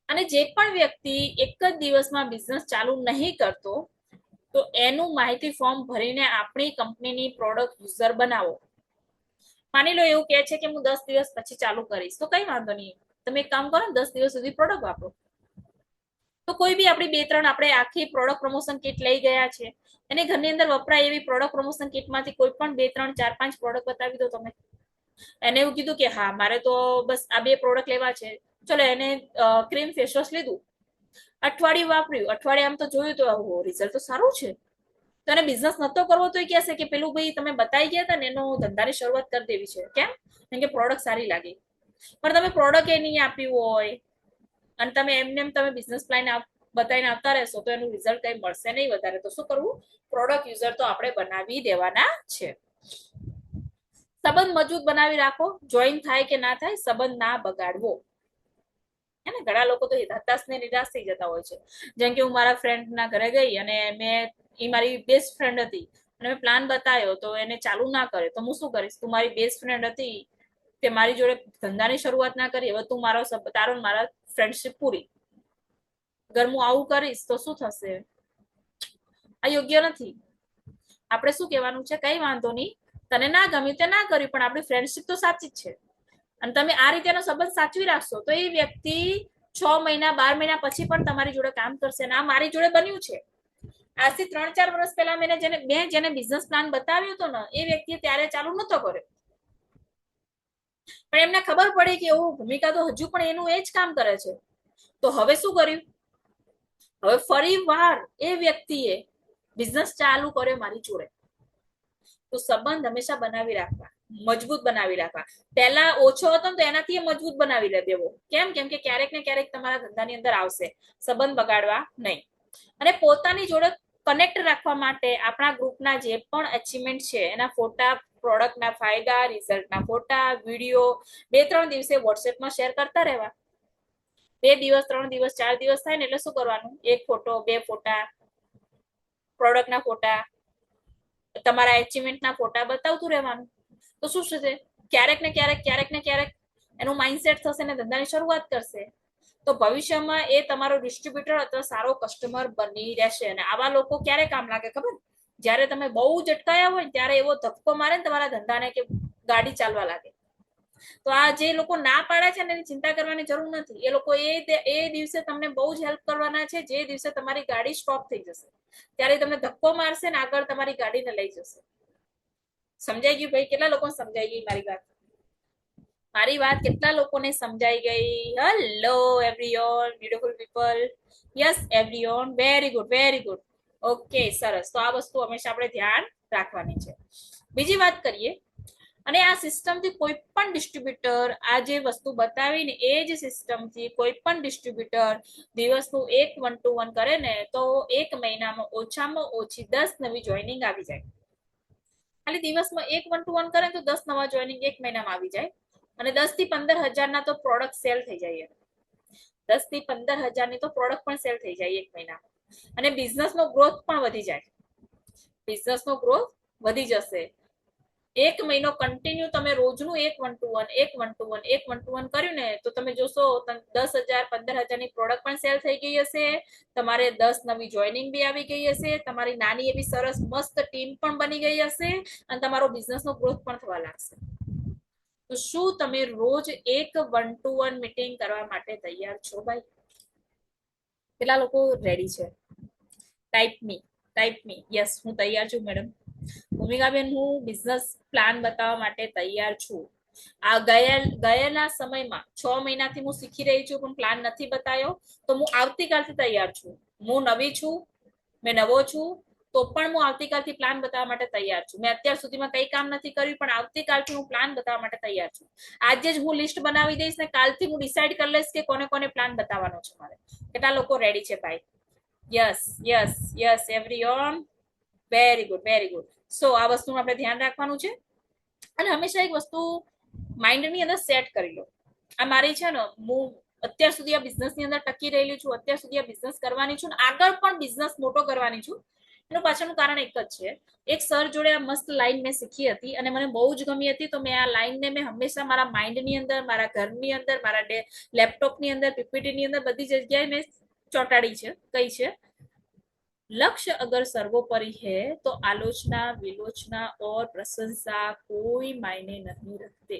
અને જે પણ વ્યક્તિ એક જ દિવસમાં બિઝનેસ ચાલુ નહીં કરતો તો એનું માહિતી ફોર્મ ભરીને આપણી કંપનીની પ્રોડક્ટ યુઝર બનાવો. માની લો એવું કહે છે કે હું 10 દિવસ પછી ચાલુ કરીશ, તો કઈ વાંધો નહીં, તમે એક કામ કરો ને 10 દિવસ સુધી પ્રોડક્ટ વાપરો. તો કોઈ બી આપણી 2-3 આપણે આખી પ્રોડક્ટ પ્રમોશન કીટ લઈ ગયા છે, એને ઘરની અંદર વપરાય એવી પ્રોડક્ટ પ્રમોશન કીટમાંથી કોઈ પણ 2-3 4-5 પ્રોડક્ટ બતાવી દો તમે. એને એવું કીધું કે હા મારે તો બસ આ 2 પ્રોડક્ટ લેવા છે, ચલો એને ક્રીમ ફેસ વોશ લીધું, અઠવાડિયું વાપર્યું, અઠવાડિયામાં તો જોયું તો રિઝલ્ટ તો સારું છે. તો એને બિઝનેસ નતો કરવો તો એ કહેશે કે પેલું ભાઈ તમે બતાવી ગયા હતા ને એનો ધંધાની શરૂઆત કરી દેવી છે. કેમ કે પ્રોડક્ટ સારી લાગી. પણ તમે પ્રોડક્ટ એ નહીં આપ્યું હોય અને તમે એમને તમે બિઝનેસ પ્લાન બતાવીને આવતા રહેશો તો એનું રિઝલ્ટ કઈ મળશે નહીં વધારે. તો શું કરવું? પ્રોડક્ટ યુઝર તો આપણે બનાવી દેવાના છે. સંબંધ મજબૂત બનાવી રાખો, જોઈન થાય કે ના થાય, સંબંધ ના બગાડવો. હે ને? ઘણા લોકો તો હતાશ ને નિરાશ થઈ જતા હોય છે. જેમ કે હું મારા ફ્રેન્ડ ના ઘરે ગઈ અને એ મારી બેસ્ટ ફ્રેન્ડ હતી અને મેં પ્લાન બતાવ્યો તો એને ચાલુ ના કરે, તો હું શું કરીશ? તું મારી બેસ્ટ ફ્રેન્ડ હતી, તે મારી જોડે ધંધાની શરૂઆત ના કરી, હવે તું તારો મારા ફ્રેન્ડશીપ પૂરી. અગર હું આવું કરીશ તો શું થશે? આ યોગ્ય નથી. આપણે શું કહેવાનું છે? કઈ વાંધો નહીં, તને ના ગમ્યું તે ના કર્યું, પણ આપણી ફ્રેન્ડશીપ તો સાચી જ છે અને તમે આ રીતેનો સંબંધ સાચવી રાખશો તો એ વ્યક્તિ 6 મહિના 12 મહિના પછી પણ તમારી જોડે કામ કરશે. અને આ મારી જોડે બન્યું છે. આજથી 3-4 વર્ષ પહેલા મેં જેને બિઝનેસ પ્લાન બતાવ્યો હતો ને, એ વ્યક્તિએ ત્યારે ચાલુ નતો કર્યો, પણ એમને ખબર પડી કે એવું ભૂમિકા તો હજુ પણ એનું એ જ કામ કરે છે. તો હવે શું કર્યું? હવે ફરી વાર એ વ્યક્તિએ બિઝનેસ ચાલુ કર્યો મારી જોડે. તો સંબંધ હંમેશા બનાવી રાખવા, મજબૂત બનાવી રાખવા. પહેલા ઓછો હતો ને તો એનાથી મજબૂત બનાવી દેવો. કેમ? કેમ કે ક્યારેક ને ક્યારેક તમારા ધંધાની અંદર આવશે. સંબંધ બગાડવા નહીં. અને પોતાની જોડે કનેક્ટ રાખવા માટે આપણા ગ્રુપના જે પણ અચીવમેન્ટ છે એના ફોટા, પ્રોડક્ટના ફાયદા, રિઝલ્ટના ફોટા, વિડીયો 2-3 દિવસે વોટ્સએપમાં શેર કરતા રહેવા. 2 દિવસ, 3 દિવસ, 4 દિવસ થાય ને એટલે શું કરવાનું? 1 ફોટો, 2 ફોટા, પ્રોડક્ટના ફોટા, તમારા એચિવમેન્ટના ફોટા બતાવતું રહેવાનું. તો શું થશે? ક્યારેક ને ક્યારેક એનું માઇન્ડસેટ થશે ને ધંધાની શરૂઆત કરશે. તો ભવિષ્યમાં એ તમારો ડિસ્ટ્રીબ્યુટર અથવા સારો કસ્ટમર બની રહેશે. અને આવા લોકો ક્યારે કામ લાગે ખબર? જ્યારે તમે બહુ જ અટકાયા હોય ત્યારે એવો ધક્કો મારે ને તમારા ધંધાને કે ગાડી ચાલવા લાગે. તો આ જે લોકો ના પાડે છે ને એની ચિંતા કરવાની જરૂર નથી. એ લોકો એ દિવસે તમને બહુ જ હેલ્પ કરવાના છે જે દિવસે તમારી ગાડી સ્ટોપ થઈ જશે. ત્યારે તમને ધક્કો મારશે ને આગળ તમારી ગાડીને લઈ જશે. સમજાઈ ગયું ભાઈ? કેટલા લોકોને સમજાઈ ગઈ મારી વાત? મારી વાત કેટલા લોકોને સમજાઈ ગઈ? Hello everyone, beautiful people. Yes everyone, very good, very good. Okay, સરસ. તો આ વસ્તુ હંમેશા આપણે ધ્યાન રાખવાની છે. બીજી વાત કરીએ. અને આ સિસ્ટમથી કોઈ પણ ડિસ્ટ્રીબ્યુટર આ જે વસ્તુ બતાવીને એ જ સિસ્ટમથી કોઈ પણ ડિસ્ટ્રીબ્યુટર દિવસનું 1-1 કરે ને તો 1 મહિનામાં ઓછામાં ઓછી 10 નવી જોઈનિંગ આવી જાય. ખાલી દિવસમાં 1-1 કરે તો 10 નવા જોઈનિંગ 1 મહિનામાં આવી જાય. અને 10-15 હજારના તો પ્રોડક્ટ સેલ થઈ જાય. 10-15 હજારની તો પ્રોડક્ટ પણ સેલ થઈ જાય 1 મહિનામાં. અને બિઝનેસનો ગ્રોથ પણ વધી જાય. બિઝનેસનો ગ્રોથ વધી જશે. 1 મહિનો કન્ટિન્યુ તમે રોજનું 1-1 કર્યું ને તો તમે જોશો 10,000, 15,000ની પ્રોડક્ટ પણ સેલ થઈ ગઈ હશે. તમારે 10 નવી જોઈનિંગ બી આવી ગઈ હશે. તમારી નાની એવી સરસ મસ્ત ટીમ પણ બની ગઈ હશે. અને તમારો બિઝનેસનો ગ્રોથ પણ થવા લાગશે. તો શું તમે રોજ 1-1 મીટિંગ કરવા માટે તૈયાર છો ભાઈ? કેટલા લોકો રેડી છે? ટાઈપ મી. યસ, હું તૈયાર છું મેડમ. ભૂમિકાબેન, હું બિઝનેસ પ્લાન બતાવવા માટે તૈયાર છું. આ ગયેલા સમયમાં 6 મહિનાથી હું શીખી રહી છું પણ પ્લાન નથી બતાવ્યો. તો હું આવતીકાલથી તૈયાર છું. હું નવી છું, મેં નવો છું, તો પણ હું આવતીકાલથી પ્લાન બતાવવા માટે તૈયાર છું. મેં અત્યાર સુધીમાં કઈ કામ નથી કર્યું પણ આવતીકાલથી હું પ્લાન બતાવવા માટે તૈયાર છું. આજે જ હું લિસ્ટ બનાવી દઈશ ને કાલથી હું ડિસાઈડ કરી લઈશ કે કોને કોને પ્લાન બતાવવાનો છે મારે. કેટલા લોકો રેડી છે ભાઈ? Yes yes yes everyone, very good, very good. So આ વસ્તુનું આપણે ધ્યાન રાખવાનું છે. અને હંમેશા એક વસ્તુ માઇન્ડની અંદર સેટ કરી લો. આ મારી છે ને, હું અત્યાર સુધી આ બિઝનેસની અંદર ટકી રહેલી છું, અત્યાર સુધી આ બિઝનેસ કરવાની છું, આગળ પણ બિઝનેસ મોટો કરવાની છું. એનું પાછળનું કારણ એક જ છે. એક સર જોડે આ મસ્ત લાઈન મેં શીખી હતી અને મને બહુ જ ગમી હતી. તો મેં આ લાઈનને મેં હંમેશા મારા માઇન્ડની અંદર, મારા ઘરની અંદર, મારા લેપટોપની અંદર, પીપીટીની અંદર બધી જગ્યાએ મેં ચોંટાડી છે. કઈ છે? लक्ष्य अगर सर्वोपरि है तो आलोचना, विलोचना और प्रशंसा कोई मायने नहीं रखते.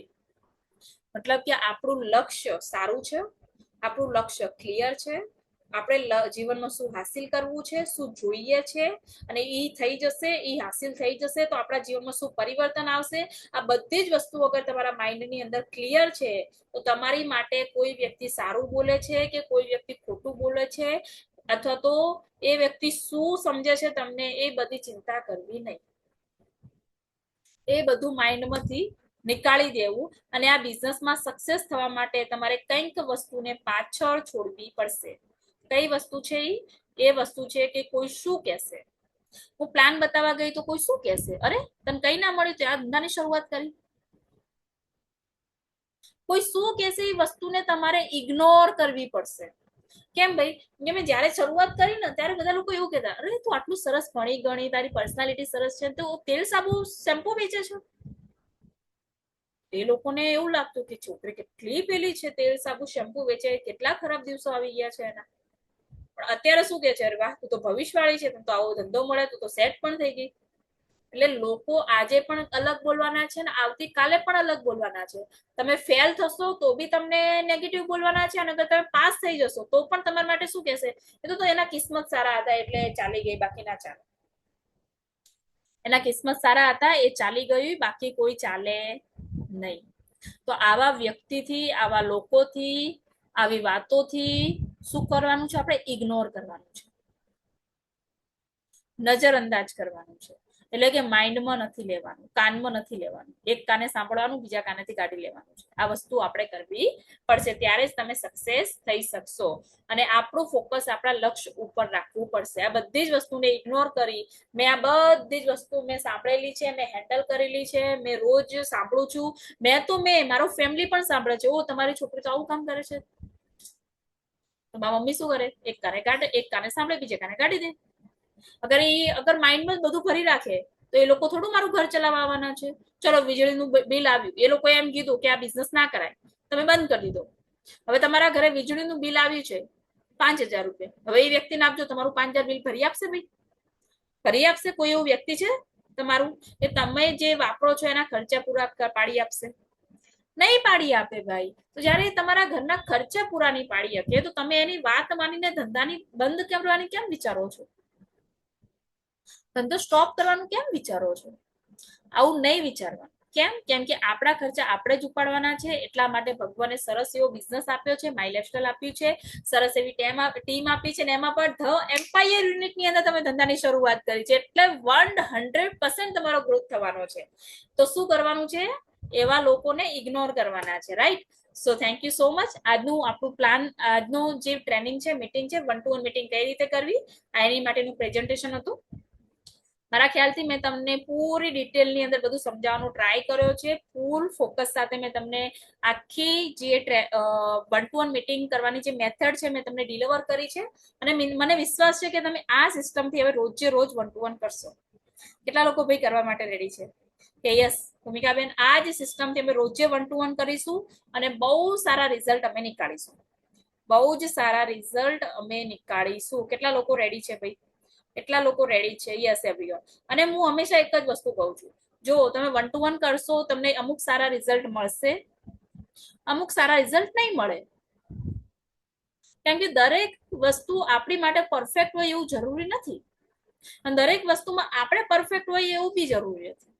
मतलब કે આપણું લક્ષ્ય સારું છે, આપણું લક્ષ્ય ક્લિયર છે, આપણે જીવનમાં શું હાસિલ કરવું છે, શું જોઈએ છે, અને એ થઈ જશે, એ હાસિલ થઈ જશે તો આપણા જીવનમાં શું પરિવર્તન આવશે, આ બધી જ વસ્તુ અગર તમારા માઇન્ડની અંદર ક્લિયર છે તો તમારી માટે કોઈ વ્યક્તિ સારું બોલે છે કે કોઈ વ્યક્તિ ખોટું બોલે છે અથવા તો એ વ્યક્તિ શું સમજે છે તમને, એ બધી ચિંતા કરવી નહીં. એ બધું માઇન્ડમાંથી નીકાળી દેવું. અને આ બિઝનેસમાં સક્સેસ થવા માટે તમારે કંઈક વસ્તુને પાછળ છોડવી પડશે. કઈ વસ્તુ છે? એ વસ્તુ છે કે કોઈ શું કહેશે. હું પ્લાન બતાવવા ગઈ તો કોઈ શું કહેશે? અરે તને કઈ ના મળ્યું તો આ ધંધાની શરૂઆત કરી. કોઈ શું કહેશે એ વસ્તુને તમારે ઇગ્નોર કરવી પડશે. કેમ ભાઈ? મેં જયારે શરૂઆત કરી ને ત્યારે બધા લોકો એવું કહેતા, અરે તું આટલું સરસ ભણી ગણી, તારી પર્સનાલિટી સરસ છે, તો તેલ સાબુ શેમ્પુ વેચે છે. એ લોકોને એવું લાગતું કે છોકરી કેટલી પેલી છે, તેલ સાબુ શેમ્પુ વેચે, કેટલા ખરાબ દિવસો આવી ગયા છે એના. પણ અત્યારે શું કે છે, અરે વાહ તું તો ભવિષ્યવાળી છે, તું તો આવો ધંધો મળે, તું તો સેટ પણ થઈ ગઈ. એટલે લોકો આજે પણ અલગ બોલવાના છે અને આવતીકાલે પણ અલગ બોલવાના છે. તમે ફેલ થશો તો બી તમને નેગેટિવ બોલવાના છે, અને અગર તમે પાસ થઈ જશો તો પણ તમારા માટે શું કહેશે, એ તો એના કિસ્મત સારા હતા એટલે ચાલી ગઈ, બાકી ના ચાલે. એના કિસ્મત સારા હતા, એ ચાલી ગયું, બાકી કોઈ ચાલે નહીં. તો આવા વ્યક્તિથી, આવા લોકોથી, આવી વાતોથી શું કરવાનું છે, આપણે ઇગ્નોર કરવાનું છે, નજરઅંદાજ કરવાનું છે. એટલે કે માઇન્ડમાં નથી લેવાનું, કાનમાં નથી લેવાનું. એક કાને સાંભળવાનું, બીજા કાનેથી કાઢી લેવાનું છે. આ વસ્તુ આપણે કરવી પડશે, ત્યારે જ તમે સક્સેસ થઈ શકશો. અને આપણું ફોકસ આપણા લક્ષ્ય ઉપર રાખવું પડશે. આ બધી જ વસ્તુને ઇગ્નોર કરી, મેં આ બધી જ વસ્તુ મેં સાંભળેલી છે, મેં હેન્ડલ કરેલી છે, મેં રોજ સાંભળું છું, મેં મારો ફેમિલી પણ સાંભળે છે, ઓ તમારી છોકરી તો આવું કામ કરે છે. તો મારા મમ્મી શું કરે, એક કાને કાઢે, એક કાને સાંભળે, બીજે કાને કાઢી દે. અગર માઇન્ડમાં બધું ભરી રાખે તો એ લોકો થોડું મારું ઘર ચલાવવા આવવાના છે. ચલો વીજળીનું બિલ આવ્યું, એ લોકોએ એમ કીધું કે આ બિઝનેસ ના કરાય, તમે બંધ કરી દીધો. હવે તમારા ઘરે વીજળીનું બિલ આવ્યું છે 5,000 રૂપિયા, હવે એ વ્યક્તિને આપજો, તમારું 5,000 બિલ ભરી આપશે? ભાઈ ભરી આપશે? કોઈ એવું વ્યક્તિ છે તમારું કે તમે જે વાપરો છો એના ખર્ચા પૂરા પાડી આપશે? નહીં પાડી આપે ભાઈ. તો જયારે તમારા ઘરના ખર્ચા પૂરા નહીં પાડી શકે તો તમે એની વાત માનીને ધંધાની બંધ કરવાની કેમ વિચારો છો? ધંધો સ્ટોપ કરવાનું કેમ વિચારો છો? આવું નહીં વિચારવાનું. કેમ કે આપણા ખર્ચા આપણે જ ઉપાડવાના છે. એટલા માટે ભગવાને સરસ એવો બિઝનેસ આપ્યો છે, માય લાઈફસ્ટાઈલ આપ્યું છે, સરસ એવી ટીમ આપી છે, ને એમાં પણ ધ એમ્પાયર યુનિટની અંદર તમે ધંધાની શરૂઆત કરી છે, એટલે 100% તમારો ગ્રોથ થવાનો છે. તો શું કરવાનું છે? એવા લોકોને ઇગ્નોર કરવાના છે, right? So thank you so much. આજનું આપણું પ્લાન, આજનું જે ટ્રેનિંગ છે, મીટિંગ છે, 1-to-1 મીટિંગ કઈ રીતે કરવી, એની માટેનું પ્રેઝન્ટેશન હતું. મારા ખ્યાલથી મેં તમને પૂરી ડિટેલની અંદર બધું સમજાવવાનો ટ્રાય કર્યો છે. ફૂલ ફોકસ સાથે મેં તમને આખી જે 1-to-1 મીટિંગ કરવાની જે મેથડ છે મેં તમને ડિલિવર કરી છે. અને મને વિશ્વાસ છે કે તમે આ સિસ્ટમથી હવે રોજે રોજ 1-to-1 કરશો. કેટલા લોકો ભાઈ કરવા માટે રેડી છે કે યસ ભૂમિકાબેન, આ જ સિસ્ટમથી અમે રોજે 1-to-1 કરીશું અને બહુ સારા રિઝલ્ટ અમે નીકાળીશું. બહુ જ સારા રિઝલ્ટ અમે નીકાળીશું. કેટલા લોકો રેડી છે ભાઈ? એટલા લોકો રેડી છે? Yes everyone. અને હું હંમેશા એક જ વસ્તુ કહું છું, જો તમે 1-to-1 કરશો તમને અમુક સારા રિઝલ્ટ મળશે, અમુક સારા રિઝલ્ટ નહીં મળે. કેમ કે દરેક વસ્તુ આપણી માટે પરફેક્ટ હોય એવું જરૂરી નથી, અને દરેક વસ્તુમાં આપણે પરફેક્ટ હોય એવું બી જરૂરી નથી.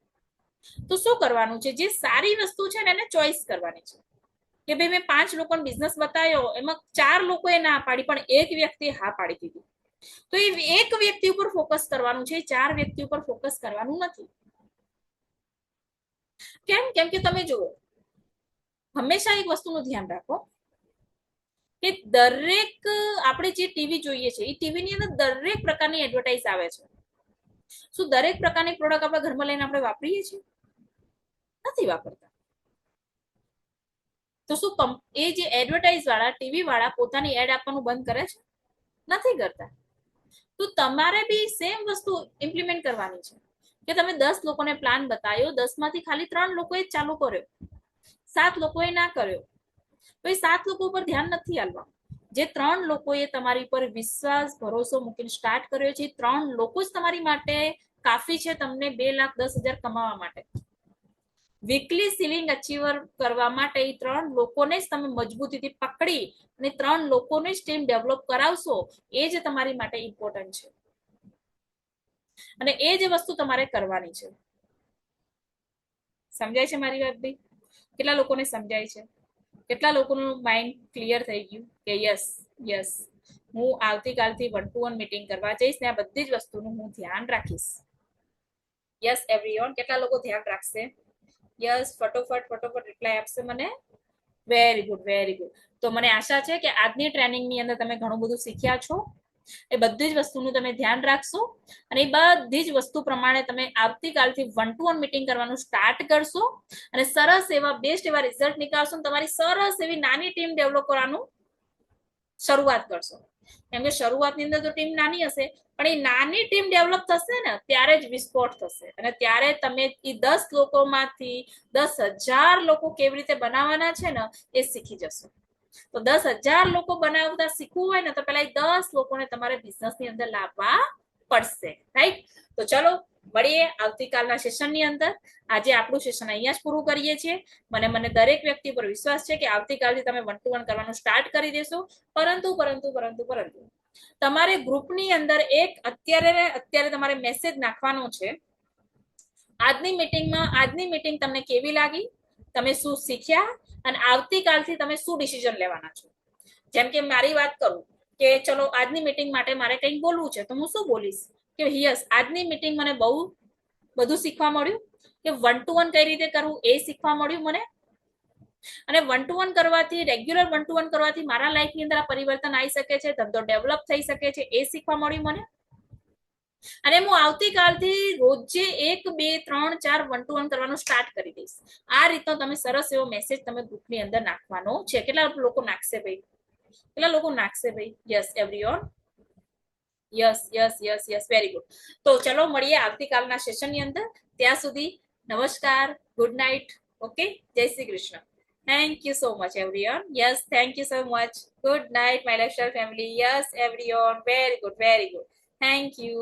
તો શું કરવાનું છે? જે સારી વસ્તુ છે ને એને ચોઈસ કરવાની છે. કે ભાઈ મેં 5 લોકોને બિઝનેસ બતાવ્યો, એમાં 4 લોકોએ ના પાડી, પણ એક વ્યક્તિએ હા પાડી દીધી. તો એ એક વ્યક્તિ ઉપર ફોકસ કરવાનું છે, 4 વ્યક્તિ ઉપર ફોકસ કરવાનું નથી. કેમ કે તમે જુઓ, હંમેશા એક વસ્તુનું ધ્યાન રાખો કે દરેક આપણે જે ટીવી જોઈએ છે એ ટીવીની અંદર દરેક પ્રકારની એડવર્ટાઇઝ આવે છે. શું દરેક પ્રકારની પ્રોડક્ટ આપણા ઘરમાં લઈને આપણે વાપરીએ છીએ? નથી વાપરતા. તો શું એ જે એડવર્ટાઇઝ વાળા, ટીવી વાળા પોતાની એડ આપવાનું બંધ કરે છે? નથી કરતા. તો તમારે બી સેમ વસ્તુ ઇમ્પ્લિમેન્ટ કરવાની છે કે તમે 10 લોકોને પ્લાન બતાવ્યો, 10 માંથી ખાલી 3 લોકોએ જ ચાલુ કર્યો, 7 લોકોએ ના કર્યો. તો એ 7 લોકો ઉપર ધ્યાન નથી આપવાનું. જે 3 લોકોએ તમારી પર વિશ્વાસ, ભરોસો મૂકીને સ્ટાર્ટ કર્યો છે, 3 લોકો જ તમારી માટે કાફી છે તમને 2,10,000 કમાવા માટે. વીકલી સીલિંગ અચીવર કરવા માટે એ 3 લોકોને જ તમે મજબૂતીથી પકડી અને 3 લોકોને જ ટીમ ડેવલપ કરાવશો, એ જ તમારી માટે ઇમ્પોર્ટન્ટ છે. અને એ જ વસ્તુ તમારે કરવાની છે. સમજાય છે મારી વાત ભાઈ? કેટલા લોકોને સમજાય છે? કેટલા લોકોનું માઇન્ડ ક્લિયર થઈ ગયું કે યસ હું આવતીકાલથી 1-to-1 મીટિંગ કરવા જઈશ ને આ બધી જ વસ્તુનું હું ધ્યાન રાખીશ? Yes everyone. કેટલા લોકો ધ્યાન રાખશે? યસ, ફટોફટ રિપ્લાય આપશે મને. Very good, very good. તો મને આશા છે કે આજની ટ્રેનિંગની અંદર તમે ઘણું બધું શીખ્યા છો. એ બધી જ વસ્તુનું તમે ધ્યાન રાખશો અને એ બધી જ વસ્તુ પ્રમાણે તમે આવતીકાલથી 1-to-1 મીટિંગ કરવાનું સ્ટાર્ટ કરશો અને સરસ એવા બેસ્ટ એવા રિઝલ્ટ નીકાળશો. તમારી સરસ એવી નાની ટીમ ડેવલપ કરવાનું શરૂઆત કરશો. કેમ કે શરૂઆતની અંદર તો ટીમ નાની હશે, પણ એ નાની ટીમ ડેવલપ થશે ને ત્યારે જ વિસ્ફોટ થશે, અને ત્યારે તમે એ 10 લોકોમાંથી 10,000 લોકો કેવી રીતે બનાવવાના છે ને એ શીખી જશો. તો 10,000 લોકો બનાવતા શીખવું હોય ને તો પેલા 10 લોકોને તમારે બિઝનેસ ની અંદર લાવવા પડશે, રાઈટ? તો ચલો મળીએ આવતીકાલના સેશનની અંદર. આજે આપણું સેશન અહીંયા જ પૂરું કરીએ છીએ. મને દરેક વ્યક્તિ પર વિશ્વાસ છે કે આવતીકાલથી તમે 1 to 1 કરવાનું સ્ટાર્ટ કરી દેશો. પરંતુ તમારે ગ્રુપની અંદર એક અત્યારે તમારે મેસેજ નાખવાનો છે. આજની મીટિંગ તમને કેવી લાગી, તમે શું શીખ્યા, અને આવતીકાલથી તમે શું ડિસિઝન લેવાના છો. જેમ કે મારી વાત કરું કે ચલો આજની મીટિંગ માટે મારે કંઈક બોલવું છે, તો હું શું બોલીશ કે યસ, આજની મીટિંગ મને બહુ બધું શીખવા મળ્યું કે 1 to 1 કઈ રીતે કરવું એ શીખવા મળ્યું મને. અને 1 to 1 કરવાથી, રેગ્યુલર 1 to 1 કરવાથી મારા લાઈફની અંદર આ પરિવર્તન આવી શકે છે, ધંધો ડેવલપ થઈ શકે છે, એ શીખવા મળ્યું મને. અને હું આવતીકાલથી રોજે 1 2 3 4 1 to 1 કરવાનું સ્ટાર્ટ કરી દઈશ. આ રીતનો તમે સરસ એવો મેસેજ તમે ગ્રુપની અંદર નાખવાનો છે. કેટલા લોકો નાખશે ભાઈ? કેટલા લોકો નાખશે ભાઈ? Yes everyone, yes, very good. તો ચલો મળીએ આવતીકાલના સેશનની અંદર. ત્યાં સુધી નમસ્કાર, ગુડ નાઇટ. ઓકે, જય Shri Krishna. Thank you so much, everyone. Yes, thank you so much. Good night, my lifestyle family. Yes, everyone. Very good, very good. Thank you.